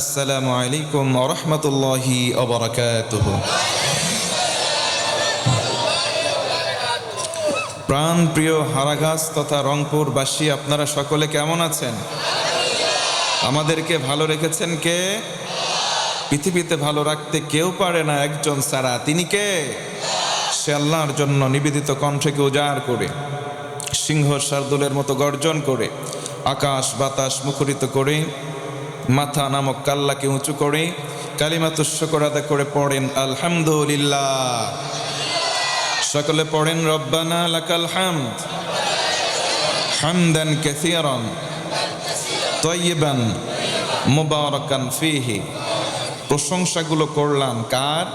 আসসালামু আলাইকুম ওয়া রাহমাতুল্লাহি ওয়া বারাকাতুহু। প্রাণ প্রিয় হারাগাছ তথা রংপুরবাসী, আপনারা সকলে কেমন আছেন? আমাদেরকে ভালো রেখেছেন কে? পৃথিবীতে ভালো রাখতে কেউ পারে না একজন ছাড়া। তিনি কে? সে আল্লাহর জন্য নিবেদিত কণ্ঠকে উজাড় করে, সিংহ শার্দুলের মতো গর্জন করে, আকাশ বাতাস মুখরিত করে, মাথা নামক কাল্লাকে উঁচু করে কালিমাতুশ শুকর আদা করে পড়েন আলহামদুলিল্লাহ। সকলে পড়েন রব্বানা লাকাল হামদ হামদান কাসীরান তাইয়িবান মুবারাকান ফীহি। প্রশংসাগুলো করলাম কার?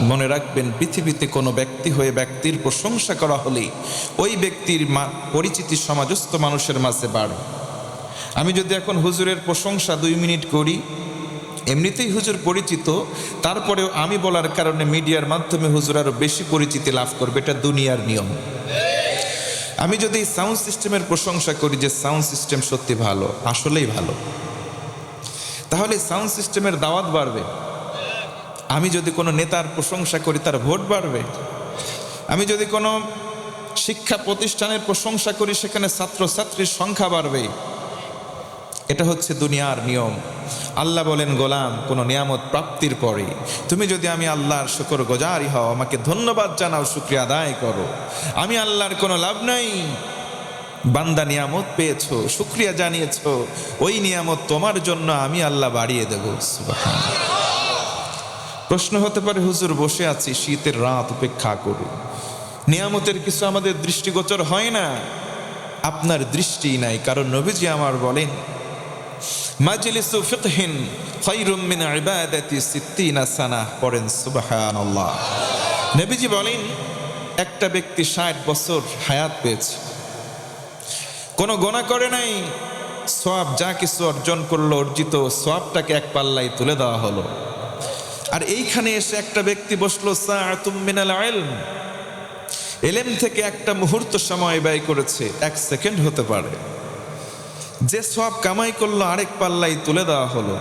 মনে রাখবেন, পৃথিবীতে কোনো ব্যক্তি হয়ে ব্যক্তির প্রশংসা করা হলে ওই ব্যক্তির পরিচিতি সমাজস্থ মানুষের মাঝে বাড়ে। আমি যদি এখন হুজুরের প্রশংসা 2 মিনিট করি, এমনিতেই হুজুর পরিচিত, তারপরেও আমি বলার কারণে মিডিয়ার মাধ্যমে হুজুর আরও বেশি পরিচিতি লাভ করবে। এটা দুনিয়ার নিয়ম। আমি যদি সাউন্ড সিস্টেমের প্রশংসা করি যে সাউন্ড সিস্টেম সত্যি ভালো, আসলেই ভালো, তাহলে সাউন্ড সিস্টেমের দাওয়াত বাড়বে। আমি যদি কোনো নেতার প্রশংসা করি, তার ভোট বাড়বে। আমি যদি কোনো শিক্ষা প্রতিষ্ঠানের প্রশংসা করি, সেখানে ছাত্রছাত্রীর সংখ্যা বাড়বে। এটা হচ্ছে দুনিয়ার নিয়ম। আল্লাহ বলেন, গোলাম, কোনো নিয়ামত প্রাপ্তির পরে তুমি যদি আমি আল্লাহর শুকর গুজারি হও, আমাকে ধন্যবাদ জানাও, শুকরিয়া আদায় করো, আমি আল্লাহর কোনো লাভ নাই। বান্দা নিয়ামত পেয়েছো, শুকরিয়া জানিয়েছো, ওই নিয়ামত তোমার জন্য আমি আল্লাহ বাড়িয়ে দেব। সুবহানাল্লাহ। প্রশ্ন হতে পারে, হুজুর বসে আছি, শীতের রাত উপেক্ষা করু, নিয়ামতের কিছু আমাদের দৃষ্টিগোচর হয় না। আপনার দৃষ্টি নাই, কারণ নবীজি আমার বলেন, মাজলিসু ফিকহিন খায়রুম মিন ইবাদাতি 60 সানাহ। পড়েন সুবহানাল্লাহ। নবীজি বলেন, একটা ব্যক্তি 60 বছর হায়াত পেয়েছে, কোনো গুনাহ করে নাই, সওয়াব যা কিছু অর্জন করলো, অর্জিত সওয়াবটাকে এক পাল্লায় তুলে দেওয়া হলো। আর এইখানে এসে একটা ব্যক্তি বসলো, সাআতুম মিনাল ইলম, ইলম থেকে একটা মুহূর্ত সময় ব্যয় করেছে, 1 সেকেন্ড হতে পারে, যে সওয়াব কামাই করলো আরেক পাল্লাই তুলে দেওয়া হলো।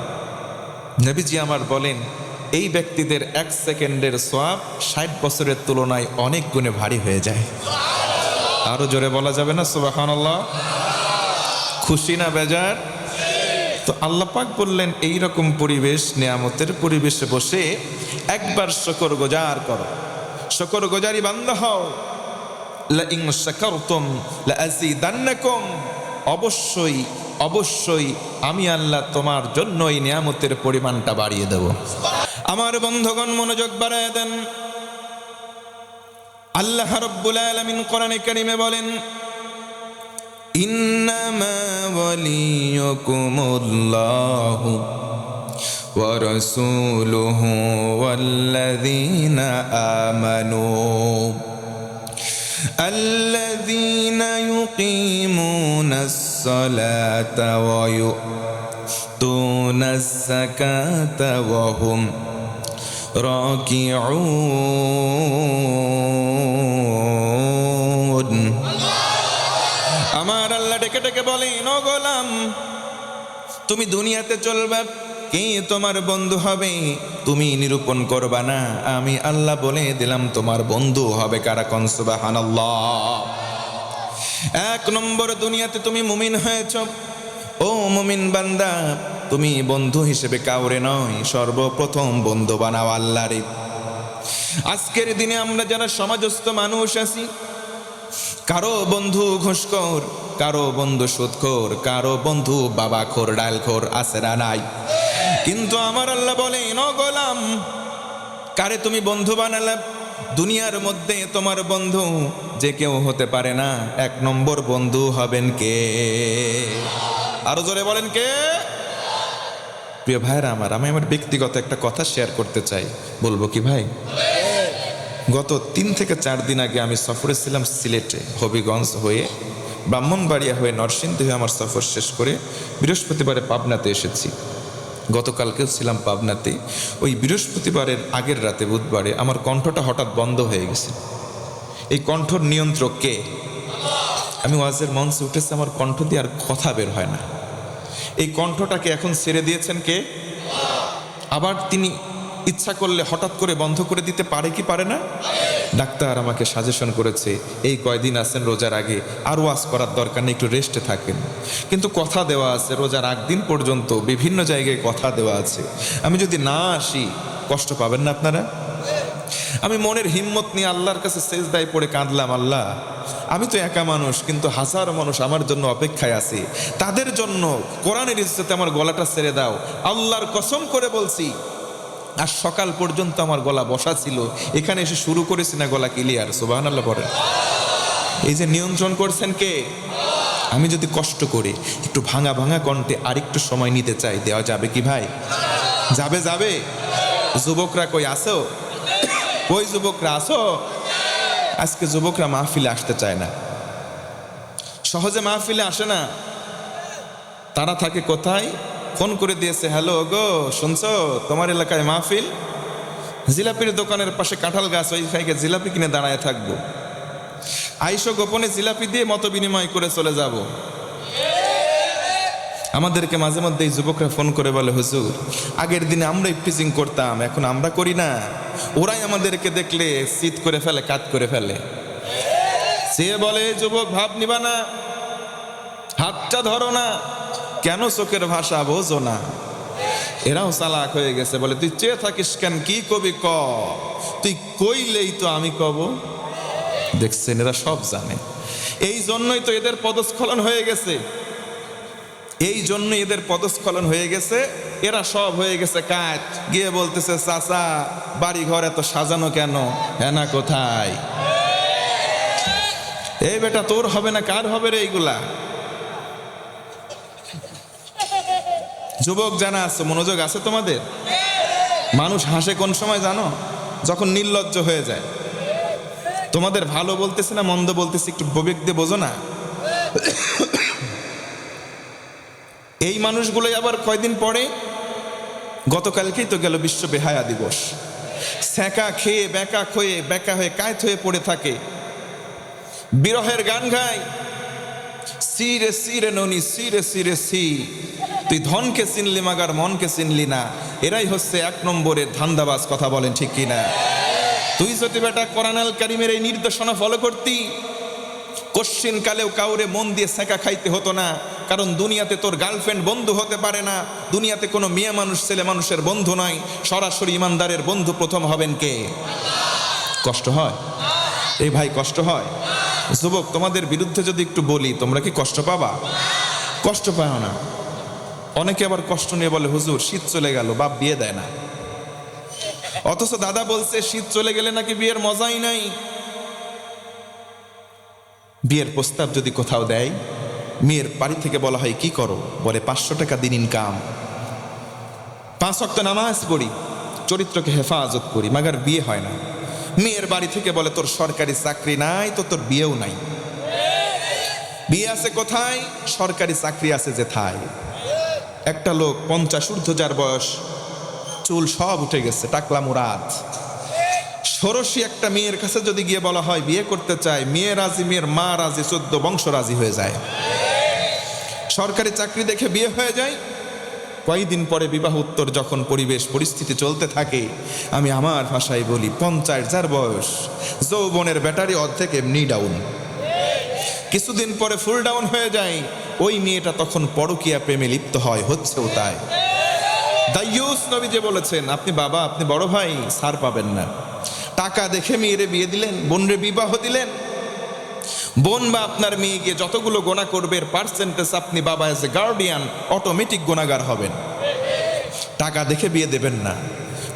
নবীজি আমার বলেন, এই ব্যক্তিদের 1 সেকেন্ডের সওয়াব 60 বছরের তুলনায় অনেক গুণে ভারী হয়ে যায়। আরো জোরে বলা যাবে না সুবহানাল্লাহ? খুশি না বেজার? তো আল্লাহ পাক বললেন, এইরকম পরিবেশ, নিয়ামতের পরিবেশে বসে একবার শুকর গুজার করো, শুকর গুজারি বান্দা হও। লা ইন শাকারতুম লা আযীদান্নাকুম, অবশ্যই অবশ্যই আমি আল্লাহ তোমার জন্য এই নিয়ামতের পরিমাণটা বাড়িয়ে দেব। আমার বন্ধুগণ, মনোযোগ বাড়ায় দেন। আল্লাহ রাব্বুল আলামিন কোরআনে কারীমে বলেন, ইন্নামা ওয়ালিয়ুকুমুল্লাহু ওয়া রাসূলুহু ওয়াল্লাযীনা আমানু আল্লাযীনা ইউকিমুনাস সালাতা ওয়া ইউতুনাস যাকাতা ওয়া হুম রাকিউন। আমার আল্লাহ ডেকে ডেকে বলেন, ও গোলাম, তুমি দুনিয়াতে চলবে, কে তোমার বন্ধু হবে তুমি নিরূপণ করবা না, আমি আল্লাহ বলে দিলাম তোমার বন্ধু হবে কারা? কোন সুবহানাল্লাহ। 1 নম্বর, দুনিয়াতে তুমি মুমিন হয়েছ, ও মুমিন বান্দা, তুমি বন্ধু হিসেবে কাউরে নয়, সর্বপ্রথম বন্ধু বানাও আল্লাহরে। আজকের দিনে আমরা যারা সমাজস্থ মানুষ আছি, কারো বন্ধু ঘুষখোর, কারো বন্ধু সুদখোর, কারো বন্ধু বাবাখোর, ডালখোর, আছে না নাই? কিন্তু আমার আল্লাহ বলেন, ও গোলাম, কারে তুমি বন্ধু বানালে? দুনিয়ার মধ্যে তোমার বন্ধু যে কেউ হতে পারে না, 1 নম্বর বন্ধু হবেন কে? আরো জোরে বলেন কে? প্রিয় ভাইরা আমার, আমি আমার ব্যক্তিগত একটা কথা শেয়ার করতে চাই। বলবো কি ভাই? গত 3 থেকে 4 দিন আগে আমি সফরে ছিলাম সিলেটে, হবিগঞ্জ হয়ে, ব্রাহ্মণবাড়িয়া হয়ে, নরসিংদী হয়ে আমার সফর শেষ করে বৃহস্পতিবারে পাবনাতে এসেছি। গতকালকেও ছিলাম পাবনাতে। ওই বৃহস্পতিবারের আগের রাতে, বুধবারে, আমার কণ্ঠটা হঠাৎ বন্ধ হয়ে গেছে। এই কণ্ঠর নিয়ন্ত্রক কে? আমি ওয়াজের মঞ্চে উঠেছি, আমার কণ্ঠ দিয়ে আর কথা বের হয় না। এই কণ্ঠটাকে এখন ছেড়ে দিয়েছেন কে? আবার তিনি ইচ্ছা করলে হঠাৎ করে বন্ধ করে দিতে পারে কি পারে না? ডাক্তার আমাকে সাজেশন করেছে এই কয়দিন আছেন রোজার আগে আর ওয়াজ করার দরকার নেই, একটু রেস্টে থাকেন। কিন্তু কথা দেওয়া আছে রোজার আগ দিন পর্যন্ত বিভিন্ন জায়গায় কথা দেওয়া আছে, আমি যদি না আসি কষ্ট পাবেন না আপনারা? আমি মনের হিম্মত নিয়ে আল্লাহর কাছে সেজদায় পড়ে কাঁদলাম, আল্লাহ আমি তো একা মানুষ, কিন্তু হাজারো মানুষ আমার জন্য অপেক্ষায় আছে, তাদের জন্য কোরআনের ইজ্জতে আমার গলাটা ছেড়ে দাও। আল্লাহর কসম করে বলছি আর সকাল পর্যন্ত আমার গলা বসা ছিল, এখানে এসে শুরু করেছি না গলা ক্লিয়ার। সুবহানাল্লাহ পড়ে। এই যে নিয়ন্ত্রণ করছেন কে? আমি যদি কষ্ট করে একটু ভাঙা ভাঙা কণ্ঠে আরেকটু সময় নিতে চাই, দেওয়া যাবে কি ভাই? যাবে যাবে। যুবকরা কই আসো? কই যুবকরা আসো? আজকে যুবকরা মাহফিলে আসতে চায় না, সহজে মাহফিলে আসে না। তারা থাকে কোথায়? ফোন করে দিয়েছে, হ্যালো গো শুনছো তোমার এলাকায় মাহফিল, জিলাপির দোকানের পাশে কাঁঠাল গাছ, ওই খাইকে জিলাপি কিনে দাঁড়ায় থাকবো, আইসো গোপনে জিলাপি দিয়ে মত বিনিময় করে চলে যাব। আমাদেরকে মাঝে মধ্যে এই যুবকরা ফোন করে বলে, হুজুর আগের দিনে আমরা ইফটিজিং করতাম, এখন আমরা করি না। ওরাই আমাদেরকে দেখলে শীত করে ফেলে, কাত করে ফেলে। সে বলে, যুবক ভাব নিবা না, হাতটা ধরো না, কেন চোখের ভাষা বোঝো না? এরাও চালাক হয়ে গেছে, বলে তুই চেয়ে থাকিস কেন, কি কবি ক, তুই কইলেই তো আমি কব। দেখছেন এরা সব জানে, এই জন্যই তো এদের পদস্খলন হয়ে গেছে, এই জন্য এদের পদস্খলন হয়ে গেছে। এরা সব হয়ে গেছে কাজ, গিয়ে বলতেছে চাচা বাড়ি ঘর এত সাজানো কেন, হেনা কোথায়? এই বেটা তোর হবে না, কার হবে রে এইগুলা? যুবক জানা আছে, মনোযোগ আছে তোমাদের? মানুষ হাসে কোন সময় জানো? যখন নির্লজ্জ হয়ে যায়। তোমাদের ভালো বলতেছি না মন্দ বলতেছি, একটু বিবেক দিয়ে বোঝো না। এই মানুষগুলোই আবার কয়দিন পরে, গতকালকেই তো গেল বিশ্ব বেহায়া দিবস, সেকা খেয়ে বেকা হয়ে কায়ত হয়ে পড়ে থাকে, বিরহের গান গায়, সিরে সিরে ননি সিরে সিরে সি, তুই ধনকে চিনলি মাগার মনকে চিনলি না। এরাই হচ্ছে এক নম্বরের ধান্দাবাজ, কথা বলেন ঠিক কিনা? তুই যদি বেটা কোরআনুল কারীমের এই নির্দেশনা ফলো করতি, কোশ্চিন কালেও কাউরে মন দিয়ে সেকা খাইতে হতো না। কারণ দুনিয়াতে তোর গার্লফ্রেন্ড বন্ধু হতে পারে না, দুনিয়াতে কোনো মেয়ে মানুষ ছেলে মানুষের বন্ধু নয়, সরাসরি ইমানদারের বন্ধু প্রথম হবেন কে? কষ্ট হয় এই ভাই, কষ্ট হয়। যুবক তোমাদের বিরুদ্ধে যদি একটু বলি, তোমরা কি কষ্ট পাবা? কষ্ট পাও না। অনেকে আবার কষ্ট নিয়ে বলে, হুজুর শীত চলে গেল, বাপ বিয়ে দেয় না। অথচ দাদা বলছে শীত চলে গেলে নাকি বিয়ের মজাই নাই। বিয়ের প্রস্তাব যদি কোথাও দেয়, মেয়ের বাড়ি থেকে বলা হয় কি করো, বলে 500 টাকা দিন ইনকাম, 5 ওয়াক্ত নামাজ পড়ি, চরিত্রকে হেফাজত করি, মাগার বিয়ে হয় না। মেয়ের বাড়ি থেকে বলে তোর সরকারি চাকরি নাই তো তোর বিয়েও নাই। বিয়ে আছে কোথায়? সরকারি চাকরি আছে যেথায়। একটা লোক 50 ঊর্ধ্ব, যার বয়স, চুল সব উঠে গেছে, টাকলা মুরাদ, ষোড়শী একটা মেয়ের কাছে যদি গিয়ে বলা হয় বিয়ে করতে চায়, মেয়ে রাজি, মেয়ের মা রাজি, 14 বংশ রাজি হয়ে যায়। সরকারি চাকরি দেখে বিয়ে হয়ে যায়। কয়েকদিন পরে বিবাহ উত্তর যখন পরিবেশ পরিস্থিতি চলতে থাকে, আমি আমার ভাষায় বলি 50 যার বয়স, যৌবনের ব্যাটারি অর্ধেক এমনি ডাউন, কিছুদিন পরে ফুল ডাউন হয়ে যায়। ওই মেয়েটা তখন পরকীয়া প্রেমে লিপ্ত হয়, হচ্ছেও তাই। দাইয়ুস নবী যে বলেছেন, আপনি বাবা, আপনি বড় ভাই, ছাড় পাবেন না। টাকা দেখে মেয়েরে বিয়ে দিলেন, বোনরে বিবাহ দিলেন। বোন বা আপনার মেয়ে গিয়ে যতগুলো গোনা করবে, পার্সেন্টেজ আপনি বাবা এজ এ গার্ডিয়ান অটোমেটিক গোনাগার হবেন। টাকা দেখে বিয়ে দেবেন না।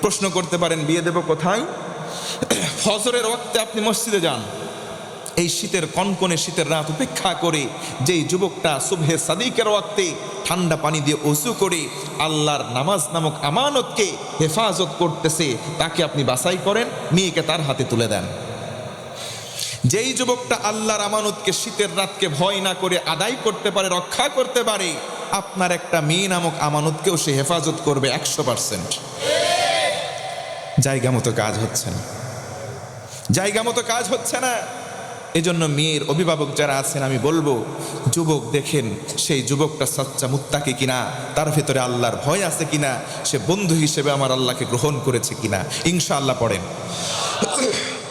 প্রশ্ন করতে পারেন বিয়ে দেব কোথায়? ফজরের ওয়াক্তে আপনি মসজিদে যান। এই শীতের কনকনে শীতের রাত উপেক্ষা করে যেই যুবকটা সুবহে সাদিকের ওয়াক্তে ঠান্ডা পানি দিয়ে ওযু করে আল্লাহর নামাজ নামক আমানতকে হেফাজত করতেছে, তাকে আপনি বাছাই করেন, মেয়েকে তার হাতে তুলে দেন। যেই যুবকটা আল্লাহর আমানতকে শীতের রাতকে ভয় না করে আদায় করতে পারে, রক্ষা করতে পারে, আপনার একটা মেয়ে নামক আমানতকেও সে হেফাজত করবে 100%। জায়গা মতো কাজ হচ্ছে না, জায়গা মতো কাজ হচ্ছে না। এজন্য মেয়ের অভিভাবক যারা আছেন আমি বলবো, যুবক দেখেন সেই যুবকটা সচ্চা মুত্তাকি কিনা, তার ভেতরে আল্লাহর ভয় আছে কিনা, সে বন্ধু হিসেবে আমার আল্লাহকে গ্রহণ করেছে কিনা। ইনশাআল্লাহ পড়েন।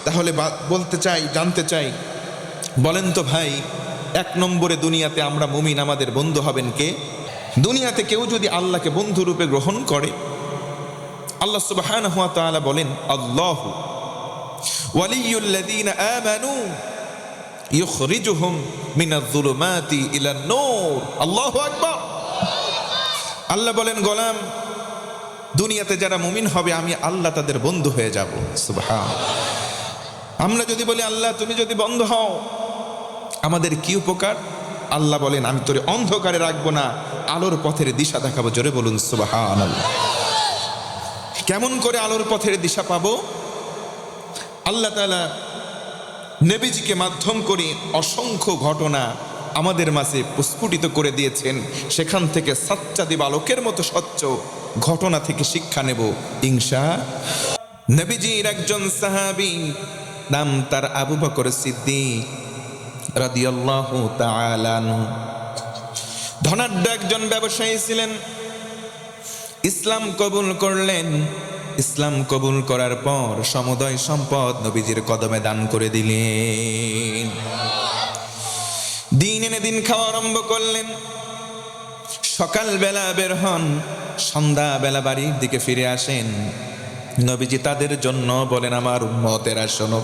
তাহলে বলতে চাই, জানতে চাই, বলেন তো ভাই, 1 নম্বরে দুনিয়াতে আমরা মুমিন, আমাদের বন্ধু হবেন কে? দুনিয়াতে কেউ যদি আল্লাহকে বন্ধু রূপে গ্রহণ করে, আল্লাহ সুবহানাহু ওয়া তাআলা বলেন, আল্লাহু ওয়ালিয়ুল্লাযীনা আমানু ইউখরিজুহুম মিনাজ-যুলুমাতি ইলান-নূর। আল্লাহু আকবার। আল্লাহ বলেন, গোলাম, দুনিয়াতে যারা মুমিন হবে আমি আল্লাহ তাদের বন্ধু হয়ে যাব। সুবহানাল্লাহ। আমরা যদি বলি আল্লাহ তুমি যদি বন্ধু হও আমাদের কি উপকার? আল্লাহ বলেন, আমি তোরে অন্ধকারে রাখবো না, আলোর পথের দিশা দেখাবো। জোরে বলুন সুবহানাল্লাহ। কেমন করে আলোর পথের দিশা পাবো? আল্লাহ তাআলা নবীজিকে মাধ্যম করে অসংখ্য ঘটনা আমাদের মাঝে প্রস্ফুটিত করে দিয়েছেন। সেখান থেকে সাচ্চাদি বালকের মতো স্বচ্ছ ঘটনা থেকে শিক্ষা নেব ইনশাআল্লাহ। নবীজির একজন সাহাবী, নাম তার আবু বকর সিদ্দিক রাদিয়াল্লাহু তাআলা আনহু। ধনাঢ্য একজন ব্যবসায়ী ছিলেন। ইসলাম কবুল করলেন। ইসলাম কবুল করার পর সমুদয় সম্পদ নবীজির কদমে দান করে দিলেন। দিন এনে দিন খাওয়া আরম্ভ করলেন। সকালবেলা বের হন, সন্ধ্যাবেলা বাড়ির দিকে ফিরে আসেন। নবীজি তাদের জন্য বলেন, আমার উম্মতেরা শোনো,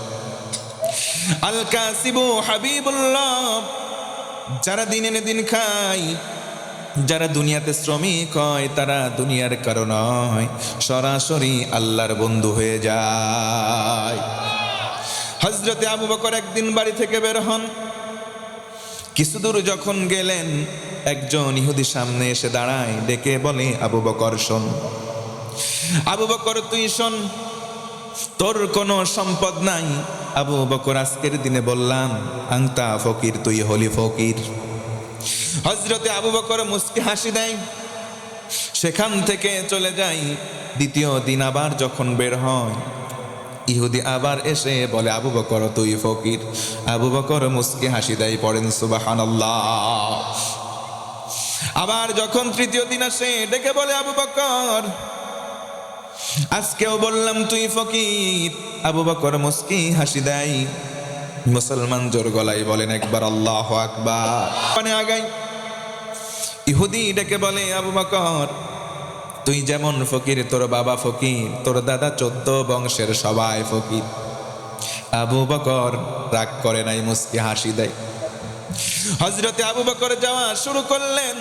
আল কাসিবু হাবিবুল্লাহ, যারা দিন এনে দিন খায়, যারা দুনিয়াতে শ্রমিক হয়, তারা দুনিয়ার কারণ নয়, সরাসরি আল্লাহর বন্ধু হয়ে যায়। হযরতে আবু বকর একদিন বাড়ি থেকে বের হন। কিছু দূর যখন গেলেন, একজন ইহুদি সামনে এসে দাঁড়ায়, ডেকে বলে, আবু বকর শোন, আবু বকর তুই শোন, তোর কোনো সম্পদ নাই। আবু বকর, আজকের দিনে বললাম আনতা ফকির, তুই হলি ফকির। হযরতে আবু বকর মুস্কি হাসি দেয়, সেখান থেকে চলে যায়। দ্বিতীয় দিন আবার যখন বের হয়, ইহুদি আবার এসে বলে, আবু বকর তুই ফকির। আবু বকর মুস্কি হাসি দেয়, পড়েন সুবহানাল্লাহ। আবার যখন তৃতীয় দিন আসে, ডেকে বলে, আবু বকর আজকেও বললাম তুই ফকির। আবু বকর মুস্কি হাসি দেয়। মুসলমান জোর গলায় বলেন একবার আল্লাহু আকবার। মানে আগাই ইহুদি ডেকে বলে, আবু বকর তুই যেমন ফকির, তোর বাবা ফকির, তোর দাদা 14 বংশের সবাই ফকির। আবু বকর রাগ করে নাই, মুস্কি হাসি দেয়। হযরতে আবু বকর যাওয়া শুরু করলেন।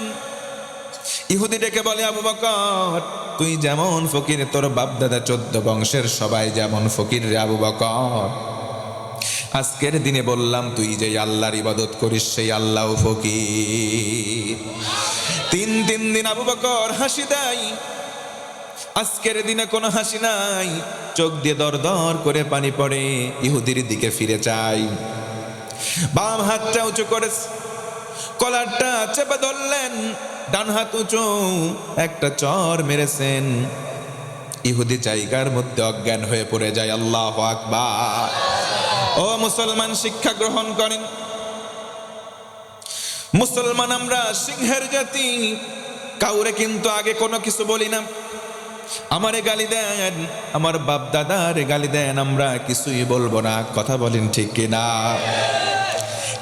ইহুদি ডেকে বলে, আবু বকর তুই যেমন ফকির, তোর বাপ দাদা 14 বংশের সবাই যেমন ফকির রে আবু বকর। আজকের দিনে বললাম তুই যে আল্লাহর ইবাদত করিস, সেই আল্লাহ ফকির। তিন দিন আবু বকর হাসি দেয়। আজকের দিনে কোনো হাসি নাই, চোখ দিয়ে দর দর করে পানি পড়ে। ইহুদির দিকে ফিরে চাই, বাম হাতটা উঁচু করে কলারটা চেপে ধরলেন, ডান হাত উঁচু, একটা চর মেরেছেন। ইহুদি জায়গার মধ্যে অজ্ঞান হয়ে পড়ে যায়। আল্লাহু আকবার। ও মুসলমান, শিক্ষা গ্রহণ করেন। মুসলমান আমরা সিংহের জাতি, কাউরে কিন্তু আগে কোনো কিছু বলি না। আমারে গালি দেন, আমার বাপ দাদারে গালি দেন, আমরা কিছুই বলবো না। কথা বলেন ঠিক কিনা?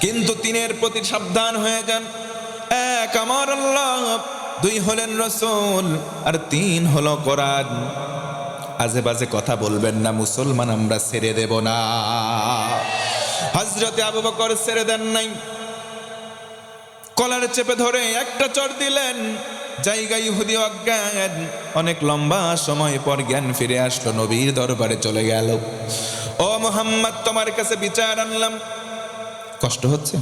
কিন্তু তিনের প্রতি সাবধান হয়ে যান। এক আমার আল্লাহ, 2 হলেন রাসূল, আর 3 হলো কোরআন। আজে বাজে কথা বলবেন না, মুসলমান আমরা ছেড়ে দেব না। হযরতে আবু বকর ছেড়ে দেন নাই, কলার চেপে ধরে একটা চড় দিলেন। জায়গা ইহুদি অজ্ঞান। অনেক লম্বা সময় পর জ্ঞান ফিরে আসলো, নবীর দরবারে চলে গেল। ও মুহাম্মদ, তোমার কাছে বিচার আনলাম। কষ্ট হচ্ছে?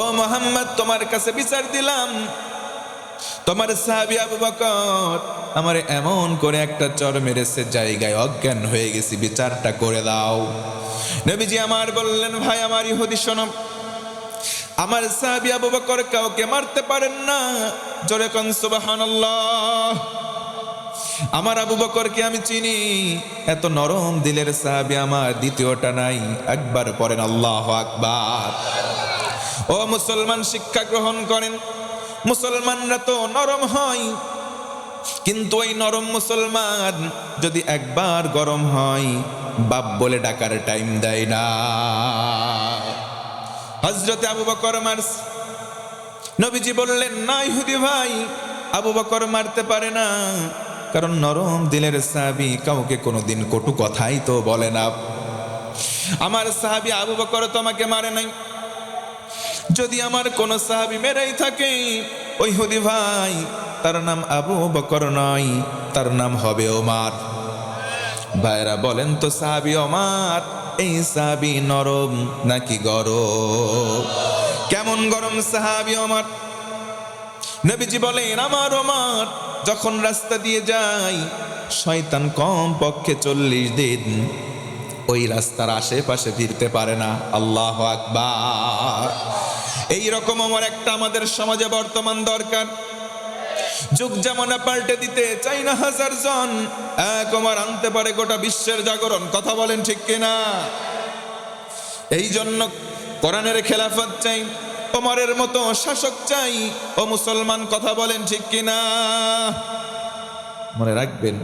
ও মুহাম্মদ, তোমার কাছে বিচার দিলাম। তোমার সাহাবী আবু বকর আমারে এমন করে একটা চর মেরেছে, জায়গায় অজ্ঞান হয়ে গেছি, বিচারটা করে দাও। নবীজি আমার বললেন, ভাই আমার ইহুদি শোনো, আমার সাহাবী আবু বকর কাউকে মারতে পারেন না। জোরে কোন সুবহানাল্লাহ। আমার আবু বকরকে আমি চিনি, এত নরম দিলের সাহাবী আমার দ্বিতীয়টা নাই। একবার পড়েন আল্লাহু আকবার। ও মুসলমান, শিক্ষা গ্রহণ করেন। মুসলমানরা তো নরম হয়, কিন্তু ওই নরম মুসলমান যদি একবার গরম হয়, বাপ বলে ডাকার টাইম দেয় না। হযরতে আবু বকর মারছে, নবীজি বললেন না ইহুদি ভাই, আবু বকর মারতে পারে না, কারণ নরম দিলের সাহাবী কাউকে কোনোদিন কটু কথাই তো বলে না। আমার সাহাবী আবু বকর তোমাকে মারে নাই। যদি আমার কোন সাহাবী মেরেই থাকে, ওই ইহুদি ভাই তার নাম আবু বকর নয়, তার নাম হবে ওমর। ভাইরা বলেন তো, সাহাবী ওমর, এই সাহাবী নরম নাকি গরম? কেমন গরম সাহাবী ওমর? নবীজি বলেন আমার ওমর যখন রাস্তা দিয়ে যায়, শয়তান কম পক্ষে 40 দিন ওই রাস্তার আশেপাশে ফিরতে পারে না। আল্লাহু আকবার। এই রকম ওমর একটা আমাদের সমাজে বর্তমান দরকার। যুগ জামানা পাল্টে দিতে চাই না 1000 জন, এক ওমর আনতে পারে গোটা বিশ্বের জাগরণ। কথা বলেন ঠিক কিনা? এই জন্য কোরআনের খেলাফত চাই, ওমরের মতো শাসক চাই। ও মুসলমান, কথা বলেন ঠিক কিনা? মনে রাখবেন,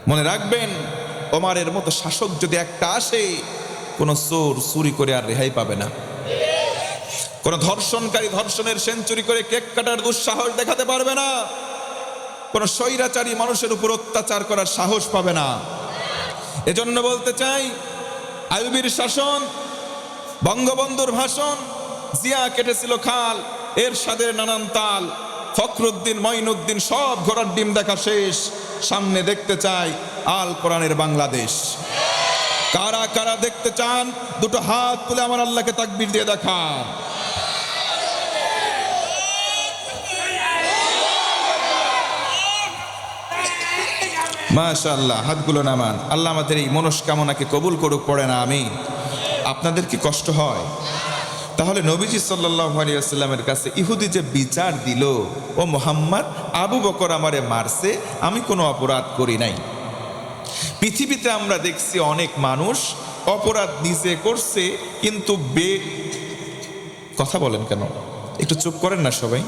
মনে রাখবেন, ওমরের মতো শাসক যদি একটা আসে, কোন চোর চুরি করে আর রেহাই পাবে না। কোন ধর্ষণকারী ধর্ষণের সেঞ্চুরি করে কেক কাটার দুঃসাহস দেখাতে পারবে না। কোন স্বৈরাচারী মানুষের উপর অত্যাচার করার সাহস পাবে না। এজন্য বলতে চাই, আইয়ুবীর শাসন, বঙ্গবন্ধুর ভাষণ, জিয়া কেটেছিল খাল, এরশাদের নানান তাল, ফখরুদ্দিন মঈনুদ্দিন সব ঘোড়ার ডিম দেখা শেষ। সামনে দেখতে চাই আল কোরআনের বাংলাদেশ। কারা কারা দেখতে চান? দুটো হাত তুলে আমার আল্লাহকে তাকবীর দিয়ে দেখান। মাশাআল্লাহ, হাতগুলো নামান। আল্লাহ আমাদের এই মনস্কামনাকে কবুল করুক, পড়ে না আমি। আপনাদের কি কষ্ট হয়? তাহলে নবীজি সাল্লাল্লাহু আলাইহি ওয়াসাল্লামের কাছে ইহুদি যে বিচার দিল, ও মুহাম্মদ, আবু বকর আমারে মারছে, আমি কোনো অপরাধ করি নাই। পৃথিবীতে আমরা দেখছি অনেক মানুষ অপরাধ নিজে করছে, কিন্তু কথা বলেন কেন? একটু চুপ করেন না সবাই,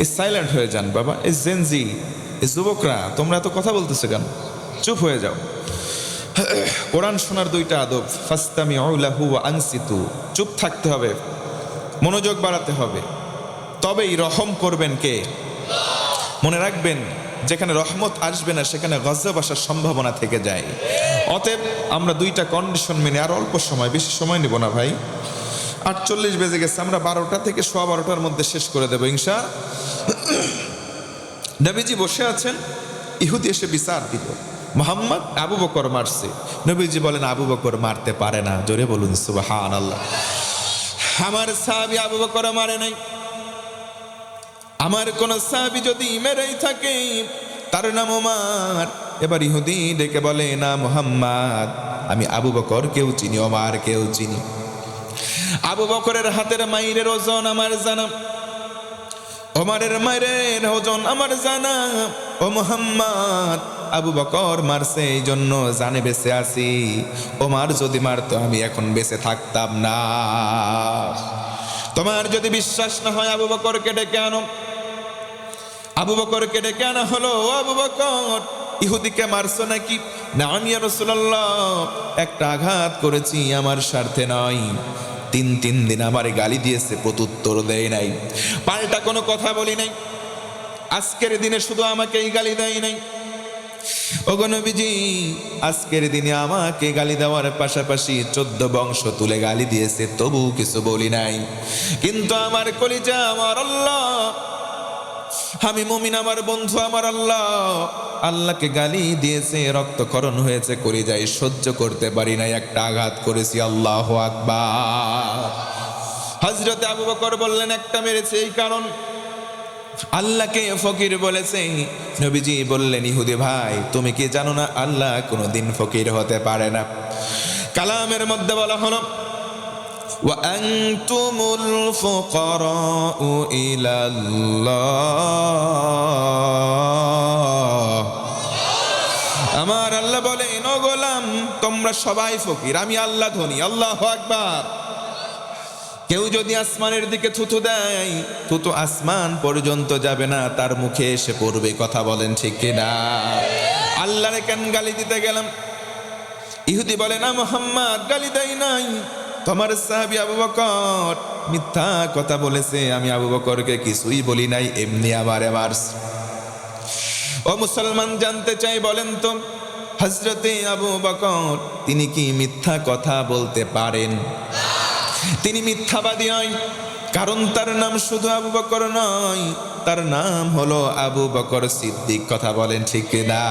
এই সাইলেন্ট হয়ে যান বাবা। এই জেনজি, এই যুবকরা, তোমরা এত কথা বলতেছে কেন? চুপ হয়ে যাও। কোরআন শোনার দুইটা আদব, ফাস্তামিউ লাহু ওয়া আনসিতু। চুপ থাকতে হবে, মনোযোগ বাড়াতে হবে, তবেই রহম করবেন কে? মনে রাখবেন, যেখানে রহমত আসবে না সেখানে গজব আসার সম্ভাবনা থেকে যায়। অতএব আমরা দুইটা কন্ডিশন মেনে, আর অল্প সময়, বেশি সময় নেব না ভাই, 48 বেজে গেছে, আমরা 12টা থেকে 12:15 মধ্যে শেষ করে দেবো ইনশা। নবীজি বসে আছেন, ইহুদি এসে বিচার দিল, মুহাম্মদ আবু বকর মারছে। নবীজি বলেন আবু বকর মারতে পারে না। জোরে বলুন সুবহানাল্লাহ। আমার সাহাবী আবু বকর মারে নাই। আমার কোন সাহাবী যদি মেরেই থাকে, তার নাম ওমর। এবার ইহুদি ডেকে বলে, না মুহাম্মদ, আমি আবু বকর কেউ চিনি, ওমর কেউ চিনি। আবু বকরের হাতের মাইরের ওজন আমার জানা, ওমরের মাইরের ওজন আমার জানা। ও মুহাম্মদ, আবু বকর মারছে, এই জন্য জানে বেঁচে আছি। ওমর যদি মারতো আমি এখন বেঁচে থাকতাম না। তোমার যদি বিশ্বাস না হয়, আবু বকরকে ডেকে আনো। আবু বকরকে ডেকে আনা হলো। আবু বকর, ইহুদিকে মারছো নাকি? না ইয়া রাসূলুল্লাহ, একটা আঘাত করেছি, আমার স্বার্থে নয়। 3 দিন আমারে গালি দিয়েছে, প্রত্যুত্তর দেয় নাই, পাল্টা কোনো কথা বলি নাই। আজকের দিনে শুধু আমাকে এই গালি দেয় নাই, ওগো নবীজি, আজকের দিনে আমাকে গালি দেওয়ার পাশাপাশি 14 বংশ তুলে গালি দিয়েছে, তবু কিছু বলি নাই। কিন্তু আমার কলিজা, আমার আল্লাহ, আমি মুমিন, আমার বন্ধু, আমার আল্লাহ, আল্লাহকে গালি দিয়েছে, রক্তক্ষরণ হয়েছে, কলিজায় সহ্য করতে পারি নাই, একটা আঘাত করেছি। আল্লাহু আকবার। হযরতে আবু বকর বললেন, একটা মেরেছে এই কারণ আল্লাহকে ফকির বলেছে। নবীজি বললেন, ইহুদি ভাই, তুমি কি জানো না আল্লাহ কোনোদিন ফকির হতে পারে না? কালামের মধ্যে বলা হলো, ওয়া আনতুমুল ফুকারাউ ইলাল্লাহ। আমার আল্লাহ বলেন, ও গোলাম, তোমরা সবাই ফকির, আমি আল্লাহ ধনী। আল্লাহু আকবার। কেউ যদি আসমানের দিকে থুতু দেয়, থুতু আসমান পর্যন্ত যাবে না, তার মুখে এসে পড়বে। কথা বলেন ঠিক কিনা? আল্লাহরে কেন গালি দিতে গেলাম? ইহুদি বলে না, মুহাম্মদ গালি দেয় নাই, তোমার সাহাবী আবু বকর মিথ্যা কথা বলেছে, আমি আবু বকরকে কিছুই বলি নাই, এমনি আমারে মারছে। ও মুসলমান, জানতে চাই, বলেন তো হযরতে আবু বকর তিনি কি মিথ্যা কথা বলতে পারেন? তিনি মিথ্যাবাদী নয়, কারণ তার নাম শুধু আবু বকর নয়, তার নাম হলো আবু বকর সিদ্দিক। কথা বলেন ঠিক কিনা?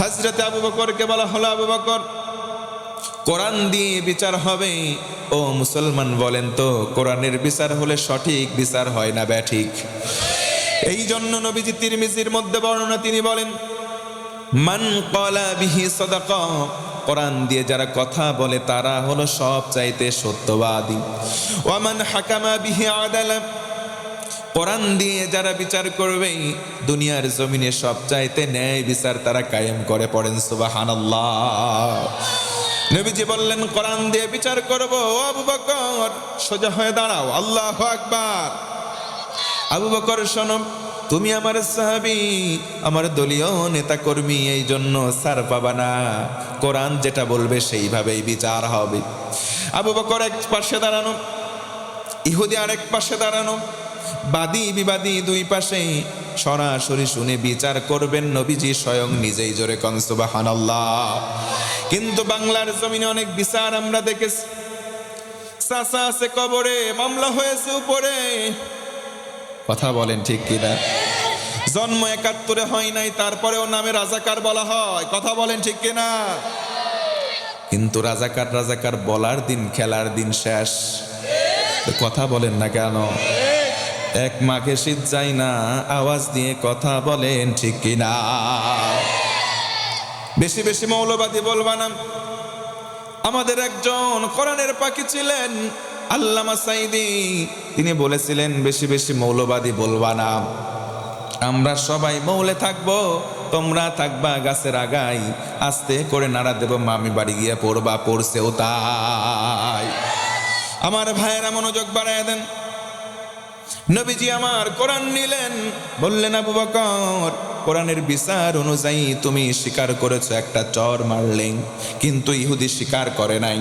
হযরতে আবু বকরকে বলা হলো, আবু বকর, কোরআন দিয়ে বিচার হবে। ও মুসলমান, বলেন তো কোরআনের বিচার হলে সঠিক বিচার হয় না ব্যাঠিক? এই জন্য নবীজি তিরমিজির মধ্যে বর্ণনা তিনি বলেন, মান ক্বালা বিহি সাদাকা, কোরআন দিয়ে যারা কথা বলে তারা হলো সব চাইতে সত্যবাদী। ওয়া মান হাকামা বিহি আদালা, কোরআন দিয়ে যারা বিচার করবে দুনিয়ার জমিনে সব চাইতে ন্যায় বিচার তারা কায়েম করে। পড়েন সুবহানাল্লাহ। নবীজি বললেন, কোরআন দিয়ে বিচার করব। ও আবু বকর, সোজা হয়ে দাঁড়াও। আল্লাহু আকবার। আবু বকর, শোনো, তুমি আমার সাহাবী, আমার দলীয় নেতা কর্মী, এই জন্য ছাড় পাবা না। কোরআন যেটা বলবে সেইভাবেই বিচার হবে। আবু বকর এক পাশে দাঁড়ানো, ইহুদি আরেক পাশে দাঁড়ানো, বাদী বিবাদী দুই পাশে সরাসরি শুনে বিচার করবেন নবীজি স্বয়ং নিজেই। জোরে কোন সুবহানাল্লাহ। কিন্তু বাংলার জমিনে অনেক বিচার আমরা দেখেছি। চাচা আছে কবরে, মামলা হয়েছে উপরে। কথা বলেন ঠিক কিনা? জন্ম ৭১ হয় নাই, তারপরেও নামে রাজাকার বলা হয়। কথা বলেন ঠিক কিনা? কিন্তু রাজাকার রাজাকার বলার দিন, খেলার দিন শেষ। কথা বলেন না কেন? এক মাঘে শীত যায় না, আওয়াজ দিয়ে কথা বলেন ঠিক কিনা? বেশি বেশি মৌলবাদী বলবা না। আমাদের একজন কোরআনের পাখি ছিলেন আল্লামা সাঈদী, তিনি বলেছিলেন, বেশি বেশি মৌলবাদী বলবা না। আমরা সবাই মৌলে থাকবো, তোমরা থাকবা গাছের আগায়, আস্তে করে নাড়া দেব, মামি বাড়ি গিয়ে পড়বা, পড়ছেও তাই। আমার ভাইয়েরা মনোযোগ বাড়ায় দেন। নবীজি আমার কোরআন নিলেন, বললেন, আবু বকর, কোরআনের বিচার অনুযায়ী তুমি স্বীকার করেছো, একটা চর মারলেন, কিন্তু ইহুদি স্বীকার করে নাই।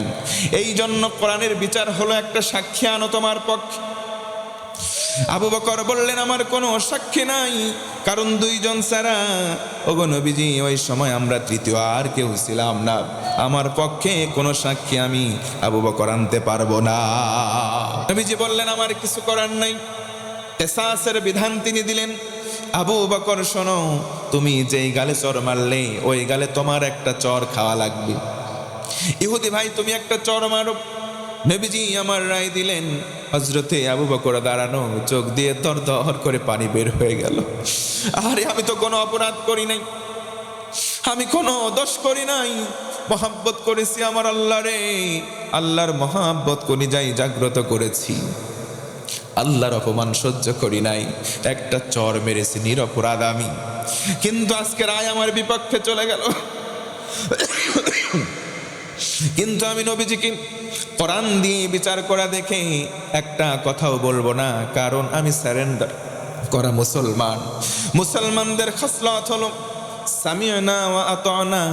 এই জন্য কোরআনের বিচার হলো একটা সাক্ষী আনো তোমার পক্ষে। আবু বকর বললেন, আমার কোনো সাক্ষী নাই, কারণ দুইজন ছাড়া, ওগো নবীজি, ওই সময় আমরা তৃতীয় আর কেউ ছিলাম না, আমার পক্ষে কোনো সাক্ষী আমি আবু বকর আনতে পারবো না। নবীজি বললেন, আমার কিছু করার নাই। কিসাসের বিধান তিনি দিলেন, আবু বকর শোনো, তুমি যেই গালে চর মারলে ওই গালে তোমার একটা চর খাওয়া লাগবে। ইহুদি ভাই, তুমি একটা চর মারো। নবীজি আমার রায় দিলেন। হযরতে আবু বকর দাঁড়ানো, চোখ দিয়ে দর দর করে পানি বের হয়ে গেল। আরে আমি তো কোনো অপরাধ করি নাই, আমি কোনো দোষ করি নাই, মহাব্বত করেছি আমার আল্লাহরে, আল্লাহর মহাব্বত কলিজায় জাগ্রত করেছি, আল্লাহর অপমান সহ্য করি নাই, একটা চর মেরেছি, নিরপরাধ আমি। কিন্তু আজকে রায় আমার বিপক্ষে চলে গেল। কিন্তু আমি নবীজিকে কোরআন দিয়ে বিচার করা দেখে একটা কথাও বলবো না, কারণ আমি সারেন্ডার করা মুসলমান। মুসলমানদের খাসলত হলো সামি'না ওয়া আতা'না,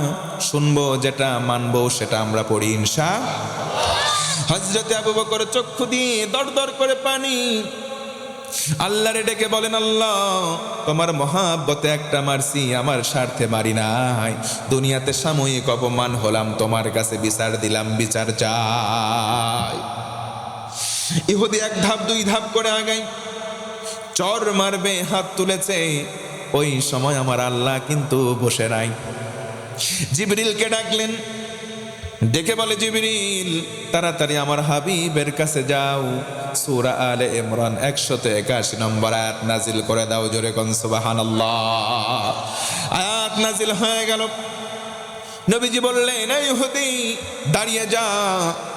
শুনবো যেটা, মানবো সেটা আমরা পড়ি ইনশাআল্লাহ। হযরতে আবু বকর চক্ষু দিয়ে দর দর করে পানি, আল্লাহরে ডেকে বলেন, আল্লাহ, তোমার মহাব্বতে একটা মারছি, আমার স্বার্থে মারি নাই, দুনিয়াতে সাময়িক অপমান হলাম, তোমার কাছে বিচার দিলাম, বিচার চাই। ইহুদি এক ধাপ দুই ধাপ করে আগাই, চর মারবে, হাত তুলেছে। ওই সময় আমার আল্লাহ কিন্তু বসে নাই। জিবরিলকে ডাকলেন, ডেকে বলে, জিবরিল, তাড়াতাড়ি আমার হাবিবের কাছে যাও, সূরা আলে ইমরান 181 নম্বর আয়াত নাজিল করে দাও। জোরে কোন সুবহানাল্লাহ। আয়াত নাজিল হয়ে গেল। নবীজি বললেন, এই ইহুদি, দাঁড়িয়ে যা,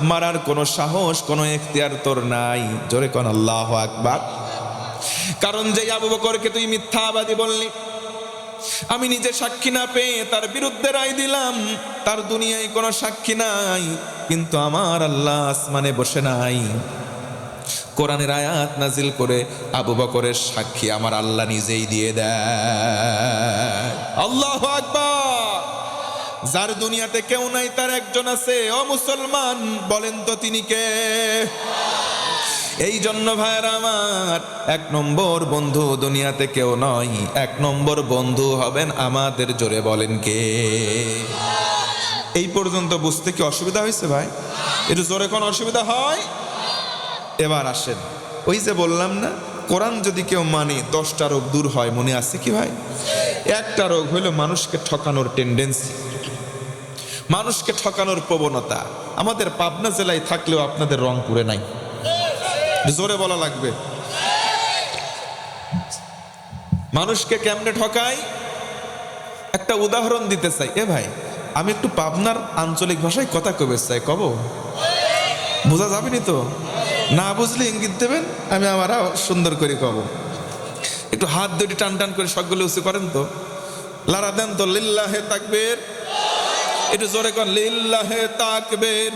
মারার কোনো সাহস, কোনো এখতিয়ার তোর নাই। জোরে কোন আল্লাহু আকবার। কারণ যে আবু বকরকে তুই মিথ্যাবাদী বললি, আমি নিজে সাক্ষী না পেয়ে তার বিরুদ্ধে রায় দিলাম, তার দুনিয়ায় কোনো সাক্ষী নাই, কিন্তু আমার আল্লাহ আসমানে বসে নাই। কোরআনের আয়াত নাজিল করে আবু বকরের সাক্ষী আমার আল্লাহ নিজেই দিয়ে দেয়। আল্লাহু আকবার। যার দুনিয়াতে কেউ নাই তার একজন আছে। ও মুসলমান, বলেন তো তিনি কে? এই জন্য ভাইয়েরা আমার, এক নম্বর বন্ধু দুনিয়াতে কেউ নয়, এক নম্বর বন্ধু হবেন আমাদের। জোরে বলেন কে? এই পর্যন্ত বুঝতে কি অসুবিধা হয়েছে ভাই? একটু জোরে কোন অসুবিধা হয়? এবার আসেন, ওই যে বললাম না, কোরআন যদি কেউ মানে 10টা রোগ দূর হয়। মনে আছে কি ভাই? একটা রোগ হইল মানুষকে ঠকানোর টেন্ডেন্সি, মানুষকে ঠকানোর প্রবণতা। আমাদের পাবনা জেলায় থাকলেও আপনাদের রংপুরে নাই। জোরে বলা লাগবে। মানুষকে কেমনে ঠকাই একটা উদাহরণ দিতে চাই। এ ভাই, আমি একটু পাবনার আঞ্চলিক ভাষায় কথা কবে চাই, কব? বোঝা যাবেনি তো? না বুঝলে ইঙ্গিত দেবেন, আমি আমার সুন্দর করে কব। একটু হাত দুটি টান টান করে সবগুলো উঁচু করেন তো, লারা দেন তো। লিল্লাহে তাকবীর। একটু জোরে কর, লিল্লাহে তাকবীর।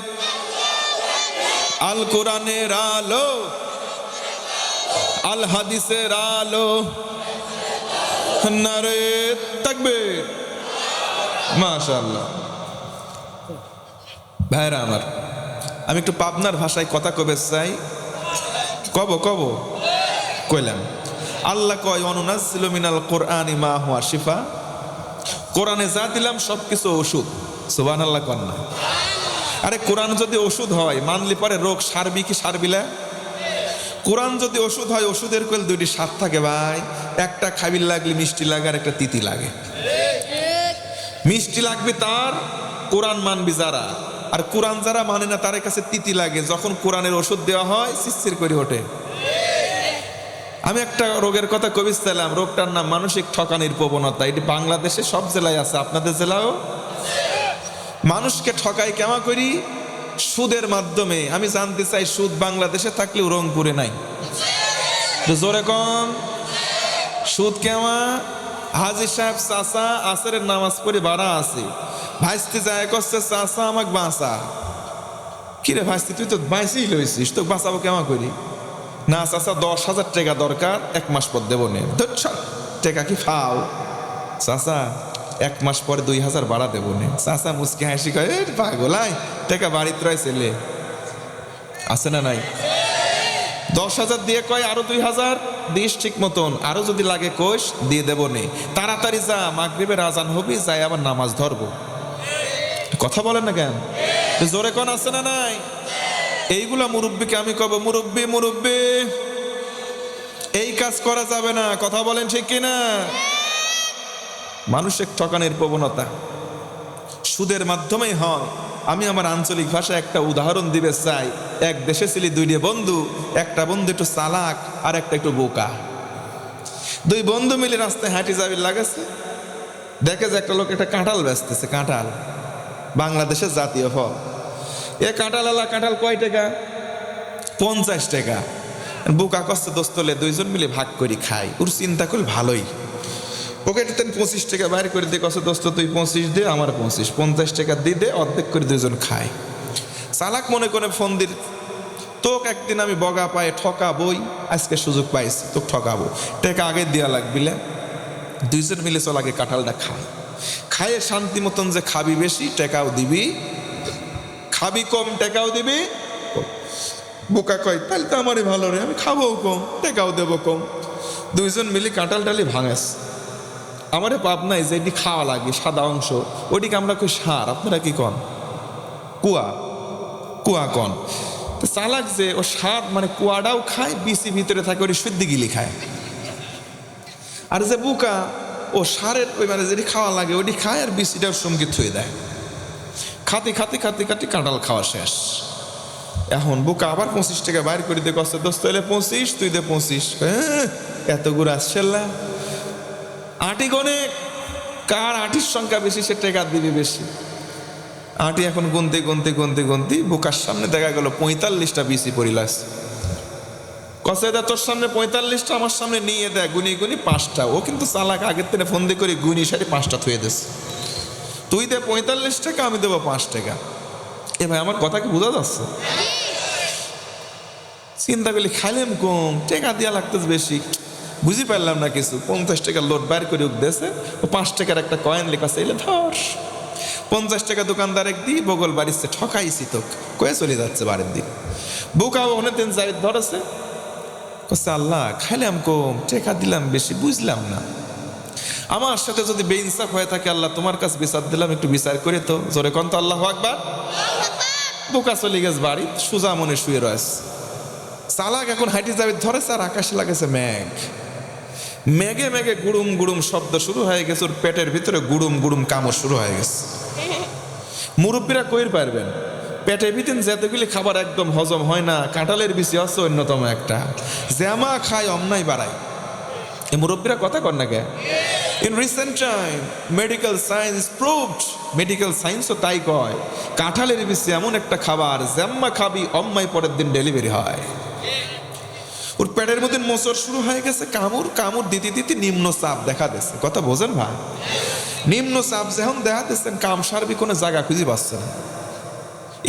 আল কোরআনের আলো, আল হাদিসের আলো, নারে তাকবীর। মাশাআল্লাহ। ভাইরা আমার, আমি একটু পাবনার ভাষায় কথা কবে চাই, কব কইলাম। আল্লাহ কয়, অনুনাজ্জিলু মিনাল কোরআনি মা হুয়া শিফা। কোরআনে যা দিলাম সবকিছু ওষুধ। সুবহানাল্লাহ কন না? আরে কোরআন যদি ওষুধ হয়, মানলি পরে রোগ সারবি কি সারবিলা? কোরআন যদি ওষুধ হয়, ওষুধের কোল দুইটি স্বাদ থাকে ভাই। একটা খাবির লাগলে মিষ্টি লাগে, আর একটা তিতি লাগে। মিষ্টি লাগবে তার, কোরআন মানবি যারা, আর কোরআন যারা মানে না তার কাছে তিতি লাগে। যখন কোরআনের ওষুধ দেওয়া হয়, শিরশির করে ওঠে। আমি একটা রোগের কথা কবি চাইলাম, রোগটার নাম মানসিক ঠকানির প্রবণতা। এটি বাংলাদেশে সব জেলায় আছে, আপনাদের জেলাও। মানুষকে ঠকাই কেমন করি? সুদের মাধ্যমে। আমি জানতে চাই, সুদ বাংলাদেশে থাকলেও রংপুরে নাই। জোরে কম। সুদ কেমন? হাজি সাহেব চাচা আসরের নামাজ পড়ে বাড়া আছে, ভাইস্তি যায় করছে, চাচা আমাকে বাঁচা। কিরে ভাইস্তি, তুই তো বাঁচি লইছিস, তো বাঁচাবো কেমন করি? না চাচা, 10,000 টাকা দরকার, 1 মাস পর দেবো নে। টাকা কি ফাও? চাচা 1 মাস পরে 2,000 বাড়া দেবো নে। চাচা মুসকি হাসি কয়, পাগলাই, টাকা বাড়িতে রয় ছেলে আছে না নাই? 10,000 দিয়ে কয় আরো 2,000 দিস ঠিক মতন, আরো যদি লাগে কোষ দিয়ে দেবো নে। তাড়াতাড়ি যা, মাগরিবের আজান হবি, যাই আবার নামাজ ধরবো। কথা বলেন না কেন? জোরে কোন আছে না নাই? এইগুলা মুরব্বীকে আমি কব, মুরব্বী এই কাজ করা যাবে না। কথা বলেন ঠিক কিনা? মানুষের ঠকানোর প্রবণতা সুদের মাধ্যমেই হয়। আমি আমার আঞ্চলিক ভাষায় একটা উদাহরণ দিবে চাই। এক দেশে ছিল 2 বন্ধু। একটা বন্ধু একটু চালাক, আর একটা একটু বোকা। 2 বন্ধু মিলে রাস্তায় হাঁটি যাবি লাগাচ্ছে, দেখে যে একটা লোক একটা কাঁঠাল বেচতেছে। কাঁঠাল বাংলাদেশের জাতীয় ফল। এ কাঁঠাল কাঁঠাল কয় টাকা? 50 টাকা। বোকা কষ্ট দোস্তলে 2জন মিলে ভাগ করে খাই। ওর চিন্তা করল ভালোই, পকেটে 25 টাকা বাইর করে দিয়ে কষ্ট দোস্ত তুই 25 দে, আমার 25, 50 টাকা দিয়ে দে, অর্ধেক করে 2জন খায়। চালাক মনে করে ফোন দিল, তোকে একদিন আমি বগা পায়ে ঠকাবই, আজকে সুযোগ পাইছি, তোকে ঠকাবো, টাকা আগে দেওয়া লাগবিলে। 2জন মিলে চল আগে কাঁঠালটা খাইয়ে শান্তি মতন যে খাবি বেশি, টাকাও দিবি, খাবি কম, টাকাও দিবি। বোকা কয়, তাহলে তো আমারই ভালো রে, আমি খাবো কম, টাকাও দেবো কম। 2জন মিলে কাঁঠাল টালি ভাঙাস। আমারে পাবনায় যেটি খাওয়া লাগে সাদা অংশ, ওইটিকে আমরা কই সার, আপনারা কি কন? কুয়া কন। তো চালাক যে ও সার মানে কুয়াটাও খায়, বিসি ভিতরে থাকে, ওটি শুদ্ধি গিলি খায়। আর যে বোকা, ও সারের ওই মানে যেটি খাওয়া লাগে ওটি খায়, আর বিসিটাও সঙ্গে থুয়ে দেয়। খাতে কাঁঠাল খাওয়া শেষ। এখন বোকা আবার 25 টাকা বাইর করে দিয়ে কষ্ট দোস্ত এলে 25, তুই দে 25। এত গুড় আসছে না। আটি গনে, কার আটির সংখ্যা বেশি সে টাকা দিবি বেশি। আটি এখন গুনতে বোকার সামনে দেখা গেল 45টা বিসি পড়িলাস। কসে দা তোর সামনে 45টা, আমার সামনে নিয়ে দেয় গুনি গুনি 5টা। ও কিন্তু চালাক, আগের থেকে ফোন দিয়ে করে গুনি সারি 5টা থুয়ে দিস। তুই দে 45 টাকা, আমি দেবো 5 টাকা। এ ভাই আমার কথা কি বোঝা যাচ্ছে? চিন্তা করলি খাইলাম কম, টাকা দিয়া লাগতেছে বেশি, বুঝি পারলাম না কিছু। 50 টাকার লোড বাইর করে উঠতেছে, ও 5 টাকার একটা কয়েন লেখা চাইলে ধর। 50 টাকা দোকানদার একদিন বগল বাড়িতে ঠকাইছি তো কয়ে চলে যাচ্ছে বাড়ির দিন। বুকা অনেকদিন যাই ধরেছে, কচ্ছে আল্লাহ খাইলাম কম, টাকা দিলাম বেশি, বুঝলাম না। আমার সাথে যদি বেইনসাফ হয়ে থাকে আল্লাহ তোমার কাছে বিচার দিলাম, একটু বিচার করে তো। জোরে কন তো আল্লাহু আকবার। বোকা চলে গেছে বাড়ি, সুজা মনে শুয়ে রয়েছে। চালাক এখন হাইটে যাবে ধরেছে, আর আকাশে লাগেছে মেঘ। মেঘে মেঘে গুড়ুম গুড়ুম শব্দ শুরু হয়ে গেছে, ওর পেটের ভিতরে গুড়ুম গুড়ুম কামড় শুরু হয়ে গেছে। মুরব্বীরা কইর পারবেন, পেটের ভিতরে যেতগুলি খাবার একদম হজম হয় না, কাঁঠালের বিচি আছে অন্যতম একটা, জ্যামা খায় অন্যায় বাড়ায়। এই মুরব্বীরা কথা কর না কে? In recent time medical science proved, medical সায়েন্সও তাই কয়, কাঁঠালের বিচি এমন একটা খাবার, জ্যাম্মা খাবি অম্মাই পরের দিন ডেলিভারি হয়। ওর পেটের মধ্যে মোচড় শুরু হয়ে গেছে, কামড় কামড় দিতে দিতে নিম্ন চাপ দেখা দিচ্ছে। কথা বোঝেন ভাই? নিম্ন চাপ যখন দেখা দিচ্ছেন, কাম সারবি কোনো জায়গা খুঁজে পাচ্ছে না।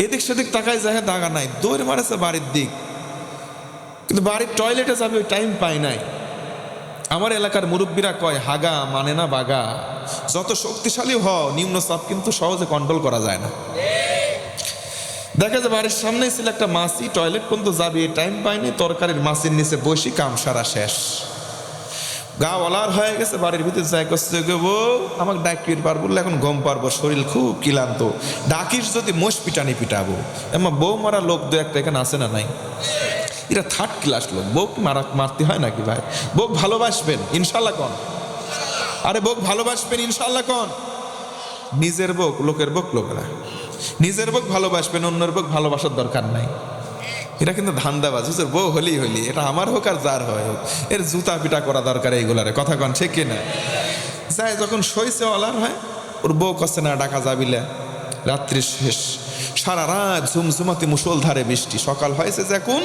এদিক সেদিক তাকায় যায়, দাগা নাই, দৌড় মারেছে বাড়ির দিক, কিন্তু বাড়ির টয়লেটে যাবে ওই টাইম পায় নাই। আমার এলাকার মুরব্বীরা কয় হাগা মানে না বাগা, যত শক্তিশালী হও নিম্ন চাপ কিন্তু সহজে কন্ট্রোল করা যায় না। দেখা যায় বাড়ির সামনে ছিল একটা মাছি, টয়লেট পর্যন্ত যাবি টাইম পায়নি, তরকারির মাছির নিচে বসি, কাম সারা শেষ। গা ওলার হয়ে গেছে, বাড়ির ভিতরে যাই করছে, বউ আমাকে ডাকির পারবো, এখন গম পারবো, শরীর খুব ক্লান্ত, ডাকিস যদি মোষ পিটানি পিটাবো। এমন বউ মারা লোক দু একটা এখানে আছে না নাই? এরা থার্ড ক্লাস লোক। বউ মারতে হয় নাকি ভাই? বউ ভালোবাসবেন ইনশাল্লাহ কন। আরে বউ ভালোবাসবেন ইনশাল্লাহ কন। নিজের বউ লোকের বউ লোকেরা, নিজের বউ ভালোবাসবেন, অন্যের বউ ভালোবাসার দরকার নাই। এটা কিন্তু ধান্দাবাজ। হুজুর বউ হলি হলি, এটা আমার হোক আর যার হয় হোক, এর জুতা পিটা করা দরকার এইগুলারে। কথা কন ঠিক কিনা? যাই যখন সইছে অলার হয়, ওর বউ কচ্ছে না ডাকা যাবিলে, রাত্রি শেষ, সারা রাত ঝুমঝুমাতি মুষলধারে বৃষ্টি, সকাল হয়েছে যখন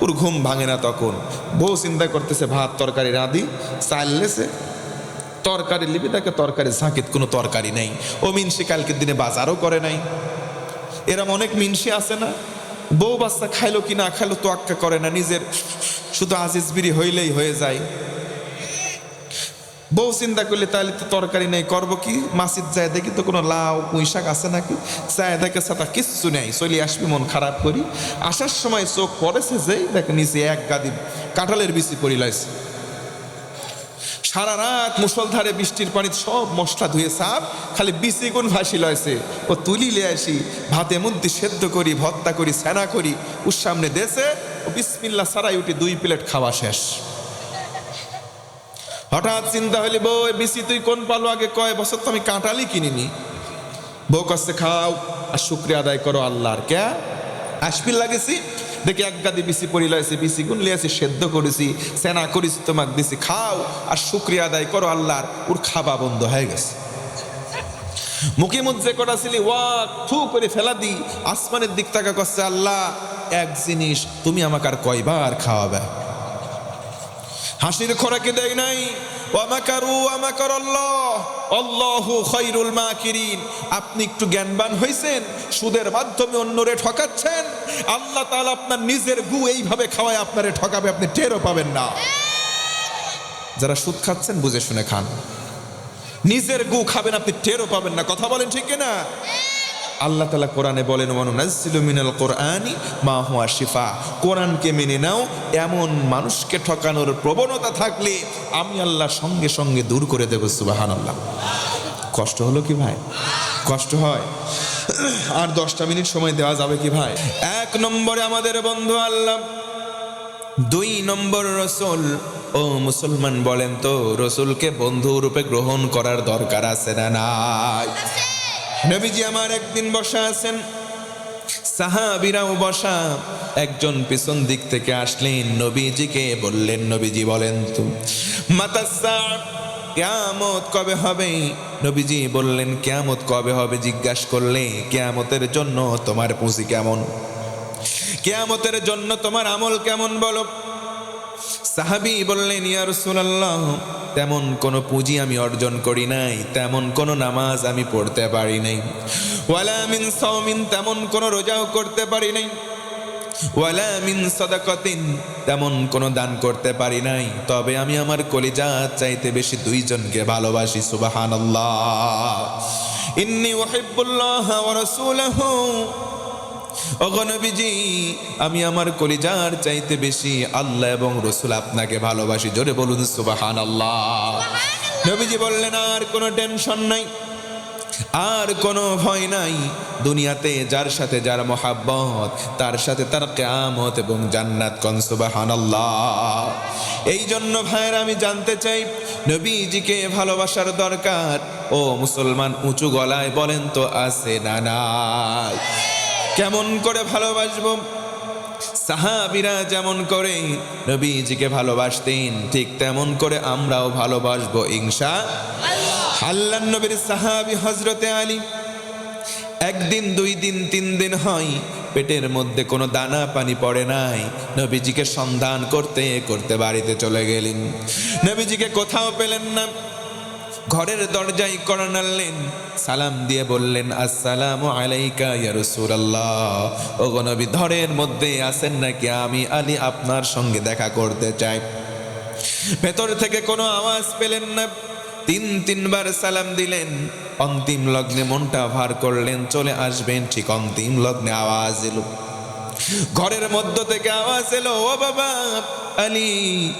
ওর ঘুম ভাঙে না। তখন বউ চিন্তা করতেছে ভাত তরকারি রাঁধি, চাল লেছে, তরকারি লিবি, দেখে তরকারি ঝাঁকিত কোনো তরকারি নেই। ও মিনসি কালকের দিনে বাজারও করে নাই। এরম অনেক মিনসি আছে না, বউ বাচ্চা খাইলো কি না খাইলো তো আক্কা করে না, নিজের শুধু আজিজ বিড়ি হইলেই হয়ে যায়। বউ চিন্তা করলে তাহলে তো তরকারি নেই, করবো কি? মাসিদ যায় দেখি তো কোনো লাউ পুঁই শাক আছে নাকি, যায় দেখে সাথে কিচ্ছু নেই, চলে আসবি মন খারাপ করি। আসার সময় চোখ পড়েছে যেই দেখে নিচে এক গাদি কাঁঠালের বিচি পড়ি লাইছে। সারা রাত মুষলধারে বৃষ্টির পানি সব মশলা ধুয়ে সাপ, খালি বিচি গুণ ভাসি লয়েছে। ও তুলি লে আসি, ভাতে মধ্যে সেদ্ধ করি, ভর্তা করি, সেনা করি, ওর সামনে দেশে ও বিসমিল্লাহ সারাই উঠে 2 প্লেট খাওয়া শেষ। হঠাৎ চিন্তা হইলে, বউ বিসি তুই কোন পালো আগে? কয় বছর তো আমি কাঁঠালই কিনিনি। বউ কাছে খাও আর শুক্রিয়া আদায় করো আল্লাহর। কে আসপিল লাগেছি দেখি এক গাদি বিসি পড়ি লাইছি, বিসি গুণ লিয়েছি, সেদ্ধ করেছি, সেনা করেছি, তোমাকে দিছি, খাও আর শুক্রিয়া আদায় করো আল্লাহর। ওর খাবা বন্ধ হয়ে গেছে। মুখে মধ্যে করা ছিলি ওয়া থু করে ফেলা দি, আসমানের দিক তাকা করছে, আল্লাহ এক জিনিস তুমি আমাকে আর কয়বার খাওয়াবে? হাসির খোরাকে দেয় নাই। আপনি একটু জ্ঞানবান হয়েছেন, সুদের মাধ্যমে অন্যরে ঠকাচ্ছেন, আল্লাহ তাআলা আপনার নিজের গু এইভাবে খাওয়ায় আপনারে ঠকাবে, আপনি টেরও পাবেন না। যারা সুদ খাচ্ছেন বুঝে শুনে খান, নিজের গু খাবেন আপনি টেরও পাবেন না। কথা বলেন ঠিক কিনা? আল্লাহ তাআলা কোরআনে বলেন, ওয়ানুনাজ্জিলু মিনাল কোরআনি মা হুয়া শিফা, কোরআনকে মেনে নাও, এমন মানুষকে ঠকানোর প্রবণতা থাকলে আমি আল্লাহ সঙ্গে সঙ্গে দূর করে দেব। সুবহানাল্লাহ। কষ্ট হলো কি ভাই? কষ্ট হয়। আর 10টা মিনিট সময় দেওয়া যাবে কি ভাই? 1 নম্বরে আমাদের বন্ধু আল্লাহ, 2 নম্বর রসুল। ও মুসলমান বলেন তো, রসুলকে বন্ধু রূপে গ্রহণ করার দরকার আছে না নাই? নবীজি আমার একদিন বসা আছেন, সাহাবীরাও বসা, একজন পিছন দিক থেকে আসলেন, নবীজিকে বললেন, নবীজি বলেন তো মাতাসা, কিয়ামত কবে হবে? নবীজি বললেন, কিয়ামত কবে হবে জিজ্ঞাসা করলে, কিয়ামতের জন্য তোমার পুঁজি কেমন, কিয়ামতের জন্য তোমার আমল কেমন বলো। সাহাবী বললেন, ইয়া রাসূলুল্লাহ, তেমন কোনো পুঁজি আমি অর্জন করি নাই, তেমন কোনো নামাজ আমি পড়তে পারি নাই, ওয়ালা মিন সাওমিন, তেমন কোনো রোজাও করতে পারি নাই, ওয়ালা মিন সাদাকাতিন, তেমন কোনো দান করতে পারি নাই, তবে আমি আমার কলিজা চাইতে বেশি দুইজনকে ভালোবাসি। সুবহানাল্লাহ। ইন্নী উহিব্বুল্লাহ ওয়া রাসূলাহু, ওগো নবীজি, আমি আমার কলিজার চাইতে বেশি আল্লাহ এবং রাসূল আপনাকে ভালোবাসি। জোরে বলুন সুবহানাল্লাহ। নবীজি বললেন, আর কোনো টেনশন নাই, আর কোনো ভয় নাই, দুনিয়াতে যার সাথে যার মহাব্বত, তার সাথে তার কিয়ামত এবং জান্নাত। কোন সুবহানাল্লাহ। এই জন্য ভাইরা আমি জানতে চাই, নবীজিকে ভালোবাসার দরকার। ও মুসলমান, উঁচু গলায় বলেন তো, আছে না নাই? কেমন করে ভালোবাসবো? সাহাবীরা যেমন করে নবীজিকে ভালোবাসতেন, ঠিক তেমন করে আমরাও ভালোবাসবো ইনশাআল্লাহ। আল্লাহর নবীর সাহাবী হযরতে আলী একদিন, দুই দিন, তিন দিন হয় পেটের মধ্যে কোনো দানা পানি পড়ে নাই। নবীজিকে সন্ধান করতে করতে বাড়িতে চলে গেলেন, নবীজিকে কোথাও পেলেন না। ঘরের দরজায় কড়া নাড়লেন, সালাম দিয়ে বললেন, আসসালামু আলাইকা ইয়া রাসূলুল্লাহ। ওগো নবী, ঘরের মধ্যে আছেন নাকি? আমি আলী আপনার সঙ্গে দেখা করতে চাই। ভেতর থেকে কোনো আওয়াজ পেলেন না। তিনবার সালাম দিলেন। অন্তিম লগ্নে মনটা ভার করলেন, চলে আসবেন। ঠিক অন্তিম লগ্নে আওয়াজ এলো, ঘরের মধ্য থেকে আওয়াজ এলো, ও বাবা আলী,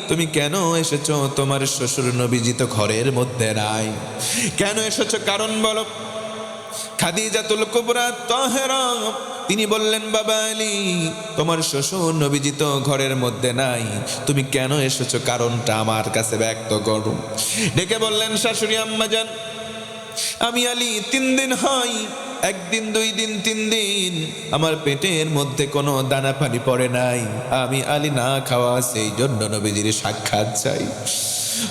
তুমি কেন এসেছো? তোমার শ্বশুর নবীজি তো ঘরের মধ্যে নাই। কেন এসেছো? কারণ বলো। খাদিজাতুল কুবরা তাহেরা তিনি বললেন, বাবা আলী, তোমার শ্বশুর নবীজি তো ঘরের মধ্যে নাই, তুমি কেন এসেছো? কারণটা আমার কাছে ব্যক্ত করো। ডেকে বললেন, শাশুড়ি আম্মাজান, আমি আলী 3 দিন হয়, একদিন, 2 দিন, 3 দিন আমার পেটের মধ্যে কোনো দানা পানি পড়ে নাই। আমি আলী না খাওয়া, সেই জন্য নবীজির সাক্ষাৎ চাই।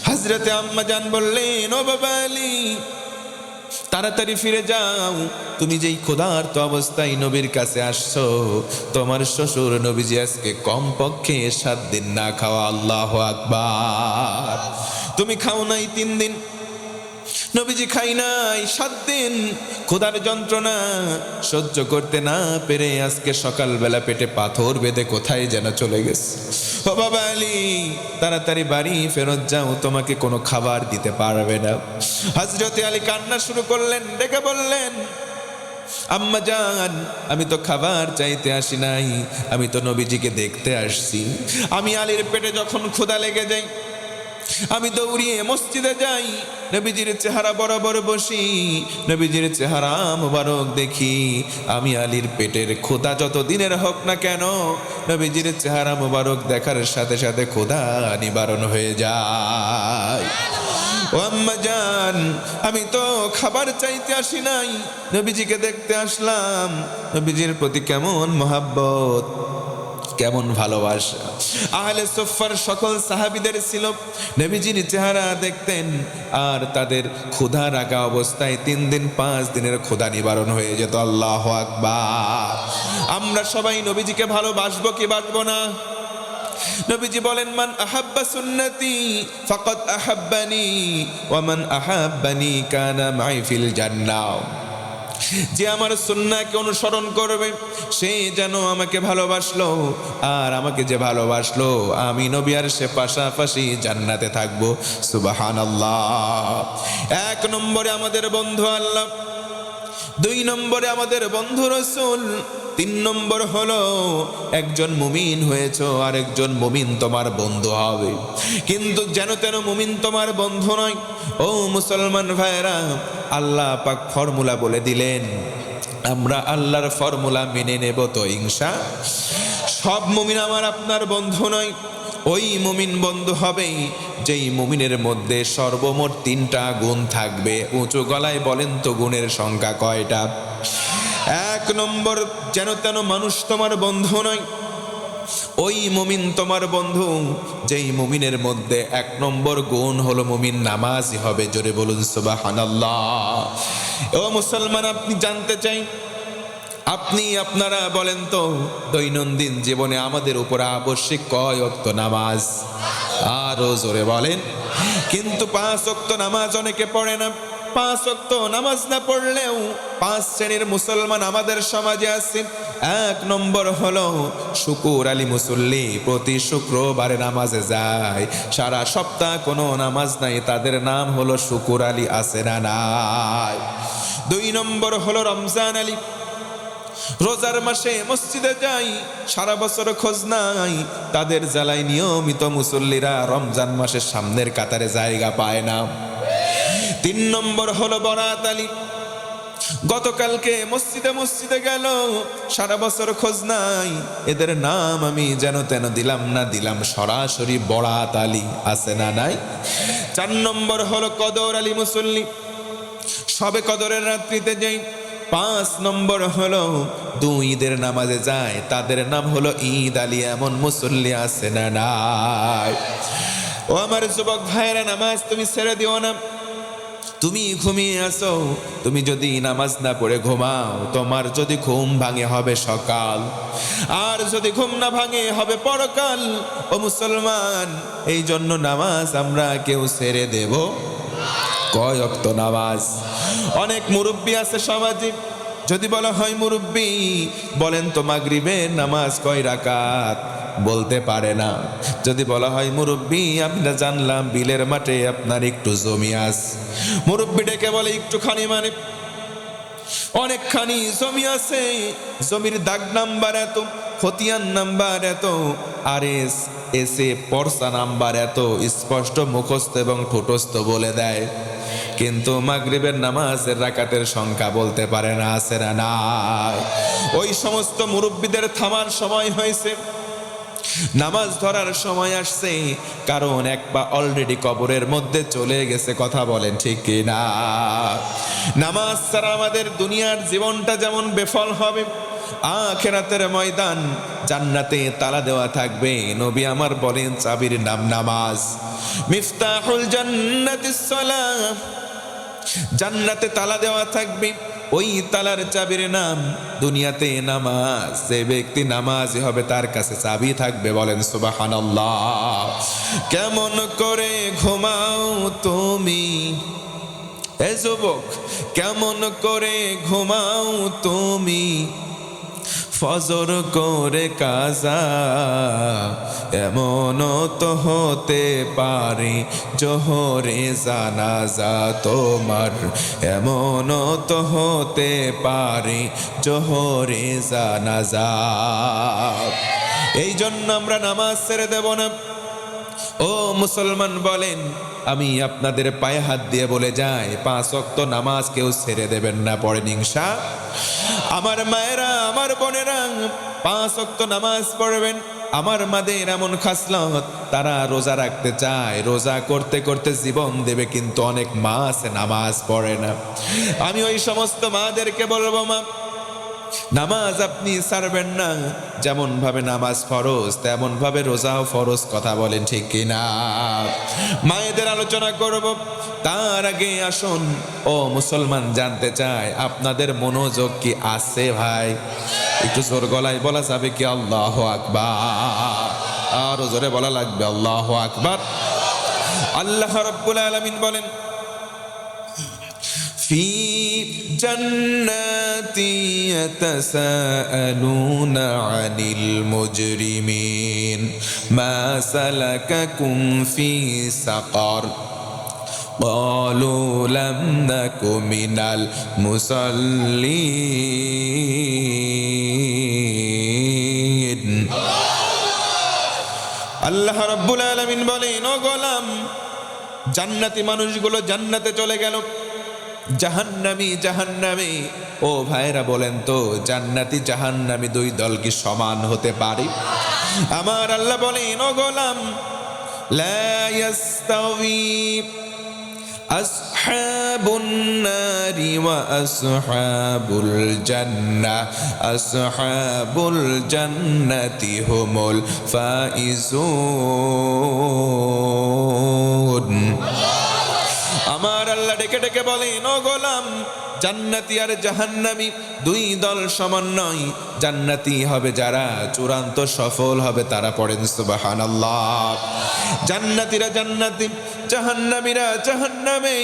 হযরতে আম্মাজান বললেন, ও বাবা আলী, তাড়াতাড়ি ফিরে যাও। তুমি যেই ক্ষুধার্ত অবস্থায় নবীর কাছে আসছো, তোমার শ্বশুর নবীজি আজকে কমপক্ষে 7 দিন না খাওয়া। আল্লাহু আকবার। তুমি খাও নাই 3 দিন, নবীজি খাই নাই 7 দিন। ক্ষুধার যন্ত্রণা সহ্য করতে না পেরে আজকে সকালবেলা পেটে পাথর বেঁধে কোথায় যেন চলে গেছে। ও বাবা আলী, তাড়াতাড়ি বাড়ি ফেরত যাও, তোমাকে কোনো খাবার দিতে পারবে না। হযরতে আলী কান্না শুরু করলেন, ডেকে বললেন, আম্মা জান, আমি তো খাবার চাইতে আসি নাই, আমি তো নবীজিকে দেখতে আসছি। আমি আলীর পেটে যখন ক্ষুধা লেগে যায়, আমি দৌড়িয়ে মসজিদে যাই, নবীজির চেহারা বরাবর বসি, নবীজির চেহারা মোবারক দেখি। আমি আলীর পেটের ক্ষুধা যত দিনের হোক না কেন, নবীজির চেহারা মোবারক দেখার সাথে সাথে ক্ষুধা নিবারণ হয়ে যায়। ও আম্মা জান, আমি তো খাবার চাইতে আসি নাই, নবীজিকে দেখতে আসলাম। নবীজির প্রতি কেমন মহাব্বত, কেমন ভালোবাসা। আহলে সুফফার সকল সাহাবীদের ছিল, নবীজির চেহারা দেখতেন আর তাদের ক্ষুধা রাখা অবস্থায় 3 দিন 5 দিনের ক্ষুধা নিবারণ হয়ে যেত। আল্লাহু আকবার। আমরা সবাই নবীজিকে ভালোবাসবো কি বাসবো না? নবীজি বলেন, মান আহাব্বা সুন্নতি ফাকাদ আহাব্বানি ওয়া মান আহাব্বানি কানা মাই ফিল জান্নাহ। যে আমার সুন্নাহকে অনুসরণ করবে, সে যেন আমাকে ভালোবাসলো, আর আমাকে যে ভালোবাসলো, আমি নবী আর সে পাশাপাশি জান্নাতে থাকবো। সুবহানাল্লাহ। 1 নম্বরে আমাদের বন্ধু আল্লাহ, 2 নম্বরে আমাদের বন্ধু রাসূল, 3 নম্বর হলো একজন মুমিন হয়েছো, আর একজন মুমিন তোমার বন্ধু হবে। কিন্তু যেন তেন মুমিন তোমার বন্ধু নয়। ও মুসলমান ভাইরা, আল্লাহ পাক ফর্মুলা বলে দিলেন, আমরা আল্লাহর ফর্মুলা মেনে নেব তো ইনশাআল্লাহ। সব মুমিন আমার আপনার বন্ধু নয়। ওই মুমিন বন্ধু হবে যেই মুমিনের মধ্যে সর্বমোট 3টা গুণ থাকবে। উঁচু গলায় বলেন তো, গুণের সংখ্যা কয়টা? 1 নম্বর, যেন তেন মানুষ তোমার বন্ধু নয়। ওই মুমিন তোমার বন্ধু যেই মুমিনের মধ্যে 1 নম্বর গুণ হলো মুমিন নামাজি হবে। জোরে বলুন সুবহানাল্লাহ। ও মুসলমান, আপনি জানতে চাই আপনি আপনারা বলেন তো, দৈনন্দিন জীবনে আমাদের উপর আবশ্যিক কয় ওয়াক্ত নামাজ? আরো জোরে বলেন। কিন্তু 5 ওয়াক্ত নামাজ অনেকে পড়ে না। 5 ওয়াক্ত নামাজ না পড়লেও 5 শ্রেণীর মুসলমান আমাদের সমাজে আছে। 1 নম্বর হলো শুকুর আলী মুসল্লি, প্রতি শুক্রবারে নামাজে যায়, সারা সপ্তাহ কোনো নামাজ নাই, তাদের নাম হলো শুকুর আলী, আছে না নাই? 2 নম্বর হলো রমজান আলী, রোজার মাসে মসজিদে যাই, সারা বছর খোঁজ নাই, তাদের জ্বালায় নিয়মিত মুসল্লিরা রমজান মাসের সামনের কাতারে জায়গা পায় না। 3 নম্বর হলো বরাত আলী, গতকালকে মসজিদে গেল, সারা বছর খোঁজ নাই, এদের নাম আমি যেন তেন দিলাম সরাসরি বরাত আলী, আছে না নাই? 4 নম্বর হলো কদর আলী মুসল্লি, সবে কদরের রাত্রিতে যাই। 5 নম্বর হলো 2 ঈদের নামাজে যায়, তাদের নাম হলো ঈদ আলী, এমন মুসল্লি আছে না নাই? ও আমার যুবক ভাইরা, নামাজ তুমি ছেড়ে দিও না। তুমি ঘুমিয়ে আসো, তুমি যদি নামাজ না পড়ে ঘুমাও, তোমার যদি ঘুম ভাঙে হবে সকাল, আর যদি ঘুম না ভাঙে হবে পরকাল। ও মুসলমান, এই জন্য নামাজ আমরা কেউ ছেড়ে দেব? কয় ওয়াক্ত নামাজ? অনেক মুরব্বী আছে সমাজে, যদি বলা হয় মুরব্বী বলেন তো মাগরিবের নামাজ কয় রাকাত, বলতে পারে না। যদি বলা হয় মুরব্বী আমরা জানলাম বিলের মাঠে আপনার একটু জমি আছে, মুরব্বী ডেকে বলে একটুখানি, মানে অনেকখানি জমি আছে, জমির দাগ নাম্বার এত, খতিয়ান নাম্বার এত, আর এসে পর্সা নাম্বার এত, স্পষ্ট মুখস্থ এবং ঠোঁটস্থ বলে দেয়, কিন্তু মাগরিবের নামাজের রাকাতের সংখ্যা বলতে পারে না, আছে না নাই? ওই সমস্ত মুরব্বীদের থামার সময় হয়েছে, নামাজ ধরার সময় আসছে, কারণ এক পা অলরেডি কবরের মধ্যে চলে গেছে। কথা বলেন ঠিক কি না? নামাজ ছাড়া আমাদের দুনিয়ার জীবনটা যেমন বেফল হবে, আখিরাতের ময়দান জান্নাতে তালা দেওয়া থাকবে। নবী আমার বলেন চাবির নাম নামাজ, মিফতাহুল জান্নাতিস সালাহ, জান্নাতে তালা দেওয়া থাকবে, ওই তালার চাবির নাম দুনিয়াতে নামাজ। যে ব্যক্তি নামাজি হবে তার কাছে চাবি থাকবে, বলেন সুবহানাল্লাহ। কেমন করে ঘুমাও তুমি এ যুবক, কেমন করে ঘুমাও তুমি, ফজর করে কাজা, এমনও তো হতে পারে জোহরে জানাজা তোমার, এমনও তো হতে পারে জোহরে জানাজা। এই জন্য আমরা নামাজ ছেড়ে দেব না। ও মুসলমান বলেন, আমি আপনাদের পায়ে হাত দিয়ে বলে যাই, 5 ওয়াক্ত নামাজ কেউ ছেড়ে দেবেন না, পড়েন ইনশাআল্লাহ। আমার মায়েরা, আমার বোনেরা 5 ওয়াক্ত নামাজ পড়বেন। আমার মাদের এমন খাসলত, তারা রোজা রাখতে চায়, রোজা করতে করতে জীবন দেবে, কিন্তু অনেক মা আছে নামাজ পড়ে না। আমি ওই সমস্ত মাদেরকে বলবো, মা নামাজ আপনি ছাড়বেন না, যেমন ভাবে নামাজ ফরজ তেমন ভাবে রোজাও ফরজ। কথা বলেন ঠিক কিনা? মায়েদের আলোচনা করব, তার আগে আসুন ও মুসলমান জানতে চাই আপনাদের মনোযোগ কি আছে ভাই? একটু জোর গলায় বলা যাবে কি আল্লাহু আকবার? আরো জোরে বলা লাগবে আল্লাহু আকবার। আল্লাহ রাব্বুল আলামিন বলেন, في جنات يتساءلون عن المجرمين ما سلككم في سقر قالوا لم نك من المصلين। আল্লাহ রাব্বুল আলামিন বলেন, ও গোলাম, জান্নাতি মানুষগুলো জান্নাতে চলে গেল, জাহান্নামী জাহান্নামে। ও ভাইরা বলেন তো, জান্নাতি জাহান্নামী 2 দল কি সমান হতে পারে? আমার আল্লাহ বলেন, ও গোলাম, লা ইয়াস্তাওয়ি আসহাবুন নারি ওয়া আসহাবুল জান্নাহ, আসহাবুল জান্নাতি হুমুল ফাইজুন। আমার আল্লাহ ডেকে ডেকে বলেন, ও গোলাম, জান্নাতি আর জাহান্নামী দুই দল সমন্বয়। জান্নাতি হবে যারা, চূড়ান্ত সফল হবে তারা। পড়েন সুবহানাল্লাহ। জান্নাতীরা জান্নাতি, জাহান্নামীরা জাহান্নামে।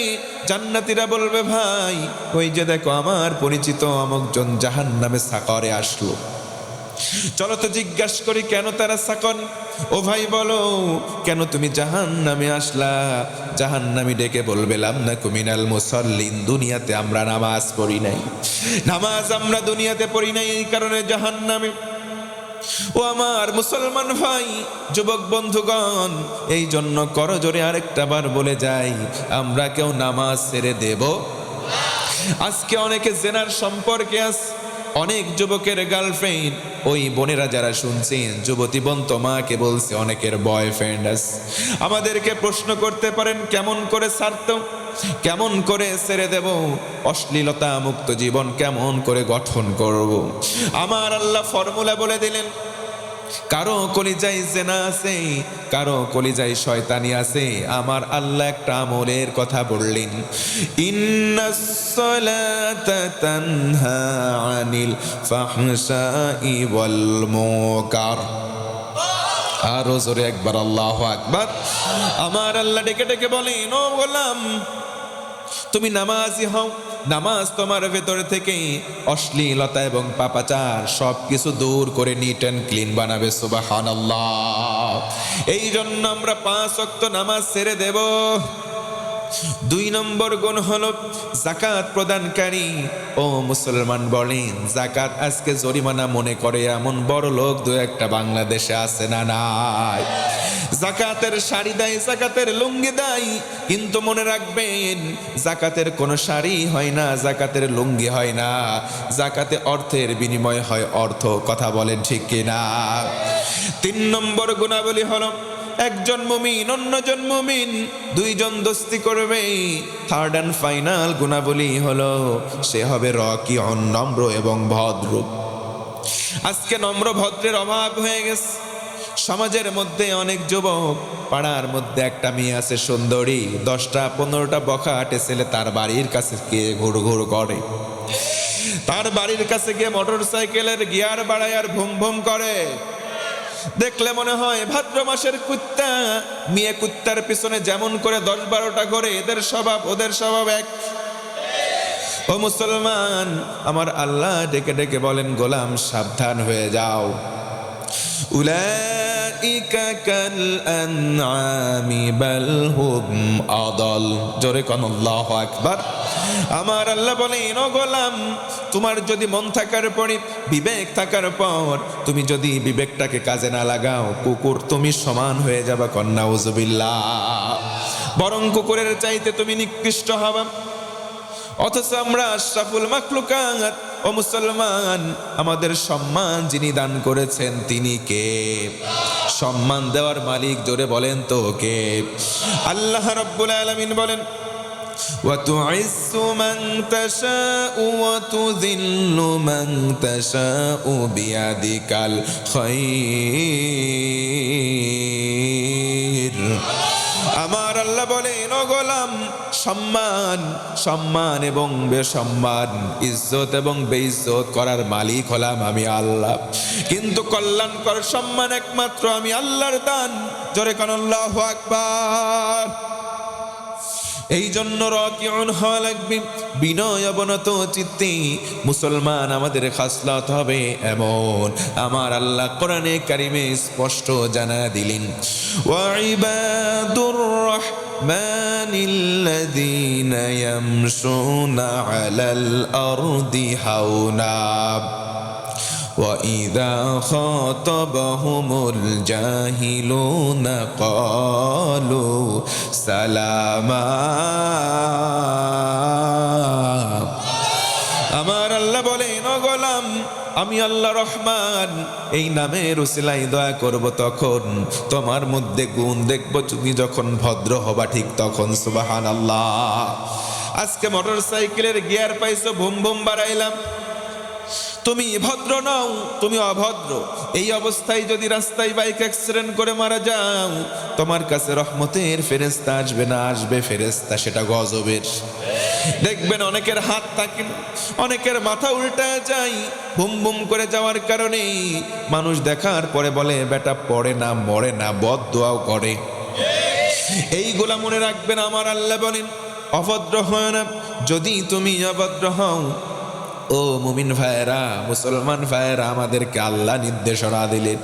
জান্নাতীরা বলবে, ভাই ওই যে দেখো আমার পরিচিত অমুকজন জাহান্নামে সাকরে আসলো, চলো তো জিজ্ঞাসা করি কেন তারা সাকন। ও ভাই বলো কেন তুমি জাহান্নামে আসলা? জাহান্নামী ডেকে বলবে, লামনাকু মিনাল মুসাল্লিন, দুনিয়াতে আমরা নামাজ পড়ি নাই, নামাজ আমরা দুনিয়াতে পড়ি নাই, এই কারণে জাহান্নামে। ও আমার মুসলমান ভাই, যুবক বন্ধুগণ, এই জন্য করজোরে আরেকটা বার বলে যাই, আমরা কেউ নামাজ ছেড়ে দেব? আজকে অনেকে জেনার সম্পর্কে আছে, অনেক যুবকের গার্লফ্রেন্ড। ওই বোনেরা যারা শুনছেন, যুবতী বোন তোমাকে বলছে অনেকের বয়ফ্রেন্ড আছে। আমাদেরকে প্রশ্ন করতে পারেন কেমন করে ছাড়তো, কেমন করে ছেড়ে দেব, অশ্লীলতা মুক্ত জীবন কেমন করে গঠন করব। আমার আল্লাহ ফর্মুলা বলে দিলেন। কারো কলিজায় জেনা আছে, কারো কলিজায় শয়তানি আছে। আমার আল্লাহ একটা আমলের কথা বললেন, ইন্নাস সালাতা তানহা আনিল ফাহশাই ওয়াল মুনকার। আরো জোরে একবার আল্লাহু আকবার। আমার আল্লাহ ডেকে ডেকে বলেন, ও গোলাম তুমি নামাজি হও, নামাজ তোমার ভেতর থেকে অশ্লীলতা এবং পাপাচার সবকিছু দূর করে নিট অ্যান্ড ক্লিন বানাবে। সুবহানাল্লাহ। এই জন্য আমরা 5 ওয়াক্ত নামাজ ছেড়ে দেব। 2 নম্বর গুণ হলো যাকাত প্রদানকারী। ও মুসলমান বলেন, যাকাত আজকে জরিমানা মনে করে এমন বড় লোক দু একটা বাংলাদেশে আছে না নাই? যাকাতের শাড়ি দেয়, যাকাতের লুঙ্গি দেয়, কিন্তু মনে রাখবেন যাকাতের কোনো শাড়ি হয় না, যাকাতের লুঙ্গি হয় না, যাকাতে অর্থের বিনিময় হয় অর্থ। কথা বলেন ঠিক কিনা? 3 নম্বর গুণাবলী হলো একজন মুমিন অন্যজন মুমিন দুইজন দোস্তি করবে। 3rd and ফাইনাল গুণাবলী হলো সে হবে রকি, নম্র এবং ভদ্র। আজকে নম্র ভদ্রের অভাব হয়ে গেছে সমাজের মধ্যে। অনেক যুবক, পাড়ার মধ্যে একটা মেয়ে আছে সুন্দরী, 10টা 15টা বখাটে ছেলে তার বাড়ির কাছে গিয়ে ঘুরঘুর করে, তার বাড়ির কাছে গিয়ে মোটর সাইকেলের গিয়ার বাড়ায় আর ভুম ভুম করে। দেখলে মনে হয় ভাদ্র মাসের কুত্তা। মেয়ে কুত্তার পিছনে যেমন করে 10-12টা করে, এদের স্বভাব ওদের স্বভাব এক। ও মুসলমান, আমার আল্লাহ ডেকে ডেকে বলেন, গোলাম সাবধান হয়ে যাও। উলাইকা কাল আনআমি বাল হুম আদাল। জোরে কোন আল্লাহু আকবার। আমার আল্লাহ বলেন, ও গোলাম তোমার যদি মন থাকার পরে, বিবেক থাকার পর তুমি যদি বিবেকটাকে কাজে না লাগাও, কুকুর তুমি সমান হয়ে যাবে। নাউযুবিল্লাহ। বরং কুকুরের চাইতে তুমি নিকৃষ্ট হবে। অথচ আমরা আশরাফুল মাখলুকাত। ও মুসলমান, আমাদের সম্মান যিনি দান করেছেন তিনি কে? সম্মান দেওয়ার মালিক জোরে বলেন তো কে? আল্লাহ রাব্বুল আলামিন বলেন, وَتُعِزُّ مَن تَشَاءُ وَتُذِلُّ مَن تَشَاءُ بِيَدِكَ الْخَيْرُ। আমার আল্লাহ বলেন, ও গোলাম সম্মান, সম্মান এবং বেসম্মান, ইজ্জত এবং বেইজ্জত করার মালিক হলাম আমি আল্লাহ, কিন্তু কল্যাণকর সম্মান একমাত্র আমি আল্লাহর দান। জোরে কোন আল্লাহু আকবার। এই জন্য রাকিউন হওয়া লাগবে, বিনয় অবনত চিত্তে। মুসলমান আমাদের খাসলত হবে এমন। আমার আল্লাহ কোরআনে কারিমে স্পষ্ট জানা দিলেন, ওয়া ইবাদুর রাহমানিল্লাযীনা ইয়ামশুনা আলাল আরদি হাওনা وَإِذَا خَاطَبَهُمُ الْجَاهِلُونَ قَالُوا سَلَامًا। আমার আল্লাহ বলেন, ও গোলাম আমি আল্লাহ রহমান, এই নামের উসিলায় দয়া করব তখন, তোমার মধ্যে গুণ দেখব তুমি যখন ভদ্র হবা ঠিক তখন। সুবহানাল্লাহ। আজকে মোটর সাইকেলের গিয়ার পাইছো, ভুম ভুম বাড়াইলাম, তুমি ভদ্র নও, তুমি অভদ্র। এই অবস্থায় যদি রাস্তায় বাইক অ্যাক্সিডেন্ট করে মারা যাও, তোমার কাছে রহমতের ফেরেশতা আসবে না, আসবে ফেরেশতা সেটা গজবের। দেখবেন অনেকের হাত থাকে না, অনেকের মাথা উল্টা যায়। বুম বুম করে যাওয়ার কারণে মানুষ দেখার পরে বলে বেটা পড়ে না, মরে না, বদদোয়াও করে। এইগুলা মনে রাখবেন। আমার আল্লাহ বলেন অভদ্র হয় না। যদি তুমি অভদ্র হও, ও মুমিন ভাইয়েরা, মুসলমান ভাইয়েরা, আমাদেরকে আল্লাহ নির্দেশনা দিলেন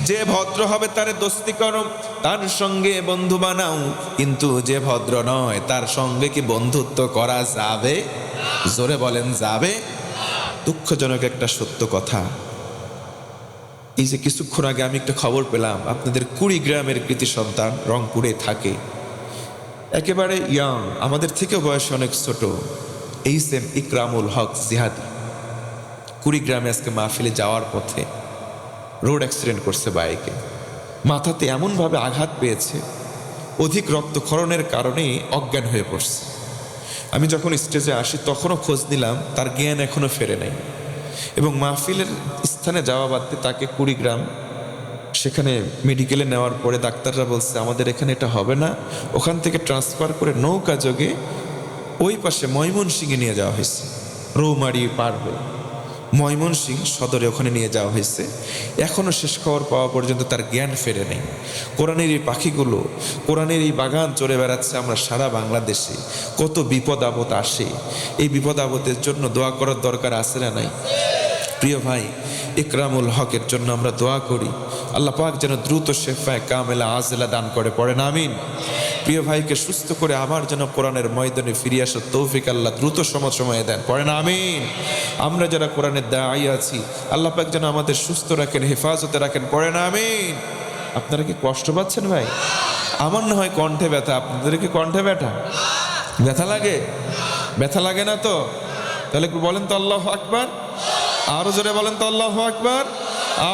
যে ভদ্র হবে তারে দোস্তি করো, তার সঙ্গে বন্ধু বানাও। কিন্তু যে ভদ্র নয় তার সঙ্গে কি বন্ধুত্ব করা যাবে? জোরে বলেন যাবে? দুঃখজনক একটা সত্য কথা, এই যে কিছুক্ষণ আগে আমি একটা খবর পেলাম, আপনাদের কুড়িগ্রামের কৃতি সন্তান রংপুরে থাকে, একেবারে ইয়াং, আমাদের থেকেও বয়সে অনেক ছোট, এইচএম ইকরামুল হক জিহাদি, কুড়িগ্রামে আজকে মাহফিলে যাওয়ার পথে রোড অ্যাক্সিডেন্ট করছে বাইকে। মাথাতে এমনভাবে আঘাত পেয়েছে, অধিক রক্তক্ষরণের কারণে অজ্ঞান হয়ে পড়ছে। আমি যখন স্টেজে আসি তখনও খোঁজ নিলাম, তার জ্ঞান এখনো ফেরে নাই। এবং মাহফিলের স্থানে যাওয়া বাদে তাকে কুড়িগ্রাম সেখানে মেডিকেলে নেওয়ার পরে ডাক্তাররা বলছে আমাদের এখানে এটা হবে না, ওখান থেকে ট্রান্সফার করে নৌকা যোগে ওই পাশে ময়মনসিংহে নিয়ে যাওয়া হয়েছে। রৌমারি পার হয়ে ময়মনসিংহ সদরে ওখানে নিয়ে যাওয়া হয়েছে। এখনও শেষ খবর পাওয়া পর্যন্ত তার জ্ঞান ফেরে নেই। কোরআনের এই পাখিগুলো, কোরআনের এই বাগান চড়ে বেড়াচ্ছে আমরা সারা বাংলাদেশে। কত বিপদ আপদ আসে, এই বিপদ আপদের জন্য দোয়া করার দরকার আছে না নাই? প্রিয় ভাই, ইকরামুল হকের জন্য আমরা দোয়া করি, আল্লাহ পাক যেন দ্রুত শেফায়ে কামেলা আজলা দান করে, পড়েন আমিন। প্রিয় ভাইকে সুস্থ করে আবার যেন কোরআনের ময়দানে ফিরে আসার তৌফিক আল্লাহ দ্রুত সময়ে দেন, পড়েন আমিন। আমরা যারা কোরআনের দায়ী আছি, আল্লাহ পাক যেন আমাদের সুস্থ রাখেন, হেফাজতে রাখেন, পড়েন আমিন। আপনারা কি কষ্ট পাচ্ছেন ভাই? আমার না হয় কণ্ঠে ব্যথা, আপনাদের কি কণ্ঠে ব্যথা লাগে? ব্যথা লাগে না তো? তাহলে বলেন তো আল্লাহু আকবার। আরো জোরে বলেন তো আল্লাহু আকবার।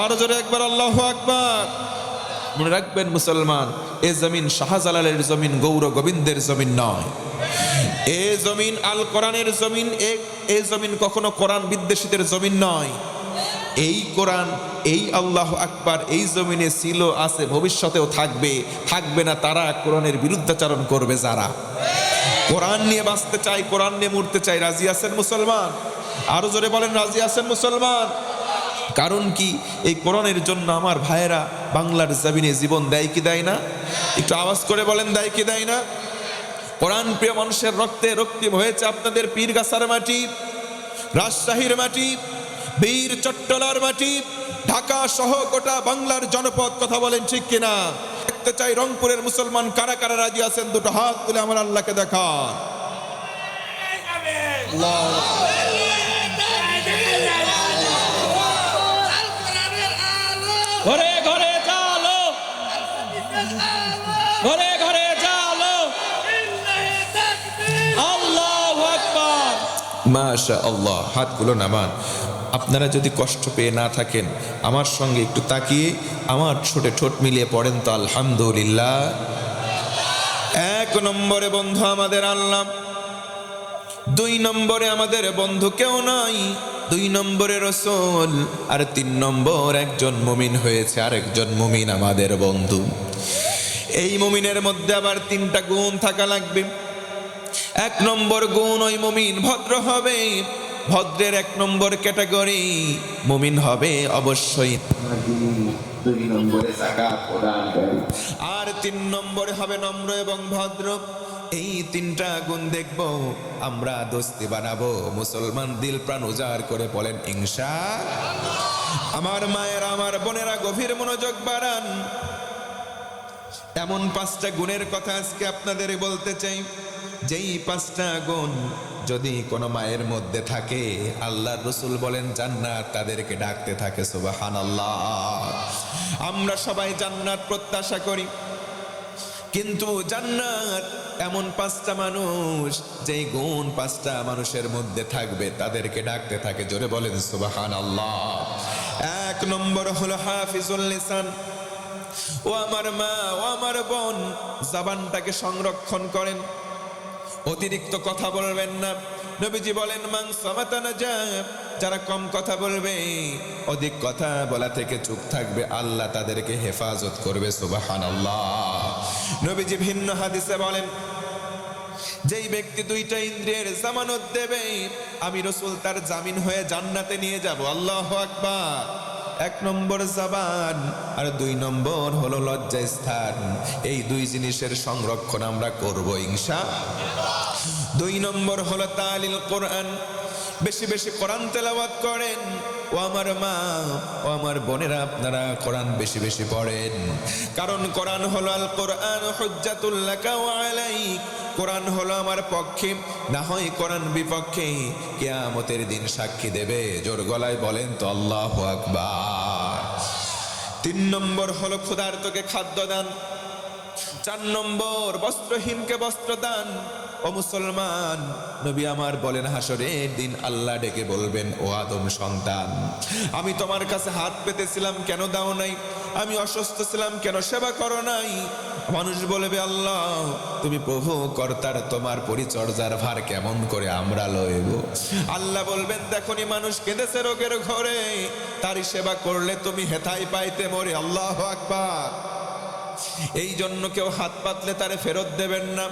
আরো জোরে একবার আল্লাহু আকবার। মনে রাখবেন মুসলমান, এ জমিন শাহজালালের জমিন, গৌর গোবিন্দের জমিন নয়। এ জমিন আল কোরআনের জমিন। এ জমিন কখনো কোরআন বিদ্বেষীদের জমিন নয়। এই কোরআন, এই আল্লাহু আকবার এই জমিনে ছিল, আছে, ভবিষ্যতেও থাকবে। থাকবে না তারা কোরআনের বিরুদ্ধাচরণ করবে যারা। কোরআন নিয়ে বাঁচতে চাই, কোরআন নিয়ে মরতে চাই। রাজি আছেন মুসলমান? আরো জোরে বলেন রাজি আছেন মুসলমান? কারণ কি, এই কোরআনের জন্য আমার ভাইয়েরা বাংলার জমিনে জীবন দেয় কি দেয় না? একটু আওয়াজ করে বলেন, দেয় কি দেয় না? কোরআন প্রিয় মানুষের রক্তে রক্তিম হয়েছে আপনাদের পীরগাছার মাটি, রাজশাহীর মাটি, বীর চট্টলার মাটি, ঢাকা সহ গোটা বাংলার জনপদ। কথা বলেন ঠিক কিনা? দেখতে চাই রংপুরের মুসলমান কারা কারা রাজি আছেন, দুটো হাত তুলে আমার আল্লাহকে দেখান। ঘরে ঘরে চালো, ঘরে ঘরে চালো, আল্লাহু আকবার। মাশাআল্লাহ। হাতগুলো নামান। আপনারা যদি কষ্ট পেয়ে না থাকেন, আমার সঙ্গে একটু তাকিয়ে আমার ছোটে ঠোঁট মিলিয়ে পড়েন তো আলহামদুলিল্লাহ। এক নম্বরে বন্ধু আমাদের আল্লাহ, দুই নম্বরে আমাদের বন্ধু কেউ নাই, দুই নম্বরে রাসূল, আর তিন নম্বর একজন মুমিন হয়েছে, আর একজন মুমিন আমাদের বন্ধু। এই মুমিনের মধ্যে আবার তিনটা গুণ থাকা লাগবে। এক নম্বর গুণ, ওই মুমিন ভদ্র হবে। ভদ্রের এক নম্বর ক্যাটাগরি, মুমিন হবে অবশ্যই দুই নম্বরে যাকাত প্রদানকারী, আর তিন নম্বরে হবে নম্র এবং ভদ্র। এই তিনটা গুণ দেখব, আমরা দোস্তি বানাবো। মুসলমান দিল প্রাণ উজাড় করে বলেন ইনশাআল্লাহ। আমার মায়েরা, আমার বোনেরা, গভীর মনোযোগ বাড়ান। এমন পাঁচটা গুণের কথা আজকে আপনাদের বলতে চাই, যেই পাঁচটা গুণ যদি কোনো মায়ের মধ্যে থাকে, আল্লাহর রাসূল বলেন জান্নাত তাদেরকে ডাকতে থাকে। সুবহানাল্লাহ। আমরা সবাই জান্নাত প্রত্যাশা করি, কিন্তু জান্নাত এমন পাঁচটা মানুষ, যেই গুণ পাঁচটা মানুষের মধ্যে থাকবে তাদেরকে ডাকতে থাকে। জোরে বলেন সুবহানাল্লাহ। এক নম্বর হলো হাফিজুল লিসান। ও আমার মা, ও আমার বোন, জবানটাকে সংরক্ষণ করেন, অতিরিক্ত কথা বলবেন না। নবীজি বলেন মান সামাতা নাজা, যারা কম কথা বলবে, অধিক কথা বলা থেকে চুপ থাকবে, আল্লাহ তাদেরকে হেফাজত করবে। সুবহানাল্লাহ। নবীজি ভিন্ন হাদিসে বলেন যেই ব্যক্তি দুইটা ইন্দ্রিয়ের জামানত দেবে আমি রাসূল তার জামিন হয়ে জান্নাতে নিয়ে যাব। আল্লাহু আকবার। 1 নম্বর জবান আর 2 নম্বর হলো লজ্জাস্থান। এই দুই জিনিসের সংরক্ষণ আমরা করব ইনশাআল্লাহ। 2 নম্বর হলো তালিল কোরআন। বেশি বেশি কোরআন তেলাওয়াত করেন। ও আমার মা, ও আমার বোনেরা, আপনারা কোরআন বেশি বেশি পড়েন, কারণ কোরআন হলো আল কোরআন হুজ্জাতুল লাকা ওয়া আলাইক। কোরআন হলো আমার পক্ষে, না হয় কোরআন বিপক্ষে, কিয়ামতের দিন সাক্ষী দেবে। জোর গলায় বলেন তো আল্লাহু আকবার। 3 নম্বর হলো ক্ষুধার্তকে খাদ্য দান। 4 নম্বর বস্ত্রহীনকে বস্ত্র দান। ও মুসলমান, নবী আমার বলেন হাসরের দিন আল্লাহ ডেকে বলবেন, ও আদম সন্তান, আমি তোমার কাছে হাত পেতেছিলাম কেন দাও নাই? আমি অসুস্থ ছিলাম কেন সেবা করো নাই? মানুষ বলবে, আল্লাহ তুমি প্রভু কর্তার, তোমার পরিচর্যার ভার কেমন করে আমরা লইব? আল্লাহ বলবেন, দেখনি মানুষ কেঁদেছে রোগের ঘরে, তারই সেবা করলে তুমি হেথায় পাইতে মরে। আল্লাহু আকবার। এই জন্য কেউ হাত পাতলে তারে ফেরত দেবেন না,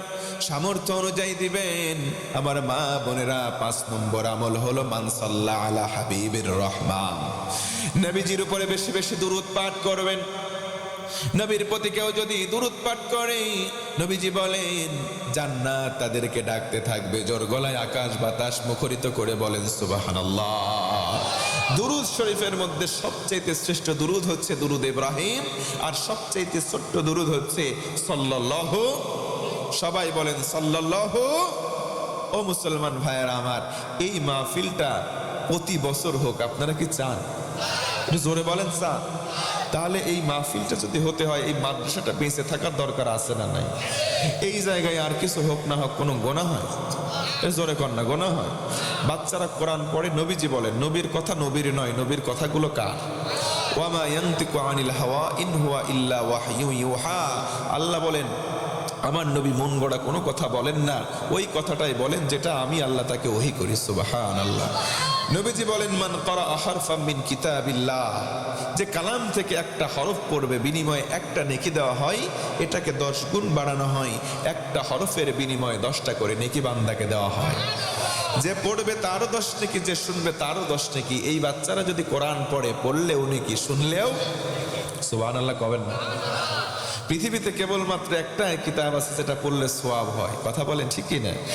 সামর্থ্য অনুযায়ী দিবেন। আমার মা বোনেরা, 5 নম্বর আমল হলো মান সাল্লা আলা হাবিবির রহমান। নবীজির উপরে বেশি বেশি দুরূদ পাঠ করবেন। নবীর প্রতি কেউ যদি দুরূদ পাঠ করে, নবীজি বলেন জান্নাত তাদেরকে ডাকতে থাকবে। জোর গলায় আকাশ বাতাস মুখরিত করে বলেন সুবহানাল্লাহ। দুরূদ শরীফের মধ্যে সবচেয়ে শ্রেষ্ঠ দুরূদ হচ্ছে দুরূদ ইব্রাহিম, আর সবচেয়ে ছোট্ট দুরূদ হচ্ছে সাল্লাল্লাহু। সবাই বলেন সাল্লাল্লাহু। ও মুসলমান ভাইয়েরা আমার, এই মাহফিলটা প্রতি বছর হোক, আপনারা কি চান? একটু জোরে বলেন চান? তাহলে এই মাহফিলটা যদি হতে হয়, এই মাদ্রাসাটা বেঁচে থাকার দরকার আছে না নাই? এই জায়গায় আর কিছু হোক না হোক কোনো গোনা হয়? জোরে কর না, গোনা হয়? বাচ্চারা কোরআন পড়ে, নবীজি বলেন নবীর কথা নবীর নয়, নবীর কথাগুলো কার? ওয়ামা ইয়ানতিকু আনিল হাওয়া ইন হুয়া ইল্লা ওয়াহয়ু ইউহা। আল্লাহ বলেন আমার নবী মন গড়া কোনো কথা বলেন না, ওই কথাটাই বলেন যেটা আমি আল্লাহ তাকে ওহী করি। সুবহানাল্লাহ। নবীজি বলেন মান ক্বারা হারফাম মিন কিতাবিল্লাহ, যে কালাম থেকে একটা হরফ পড়বে বিনিময়ে একটা নেকি দেওয়া হয়, এটাকে 10 গুণ বাড়ানো হয়। একটা হরফের বিনিময়ে 10টা করে নেকি বান্দাকে দেওয়া হয়। যে পড়বে তারও 10 নেকি, যে শুনবে তারও 10 নেকি। এই বাচ্চারা যদি কোরআন পড়ে, পড়লেও নেকি, শুনলেও। সুবহানাল্লাহ কবেন না? পৃথিবীতে কেবলমাত্র একটা কিতাব আছে যেটা পড়লে সওয়াব হয়। কথা বলেন ঠিক কি না?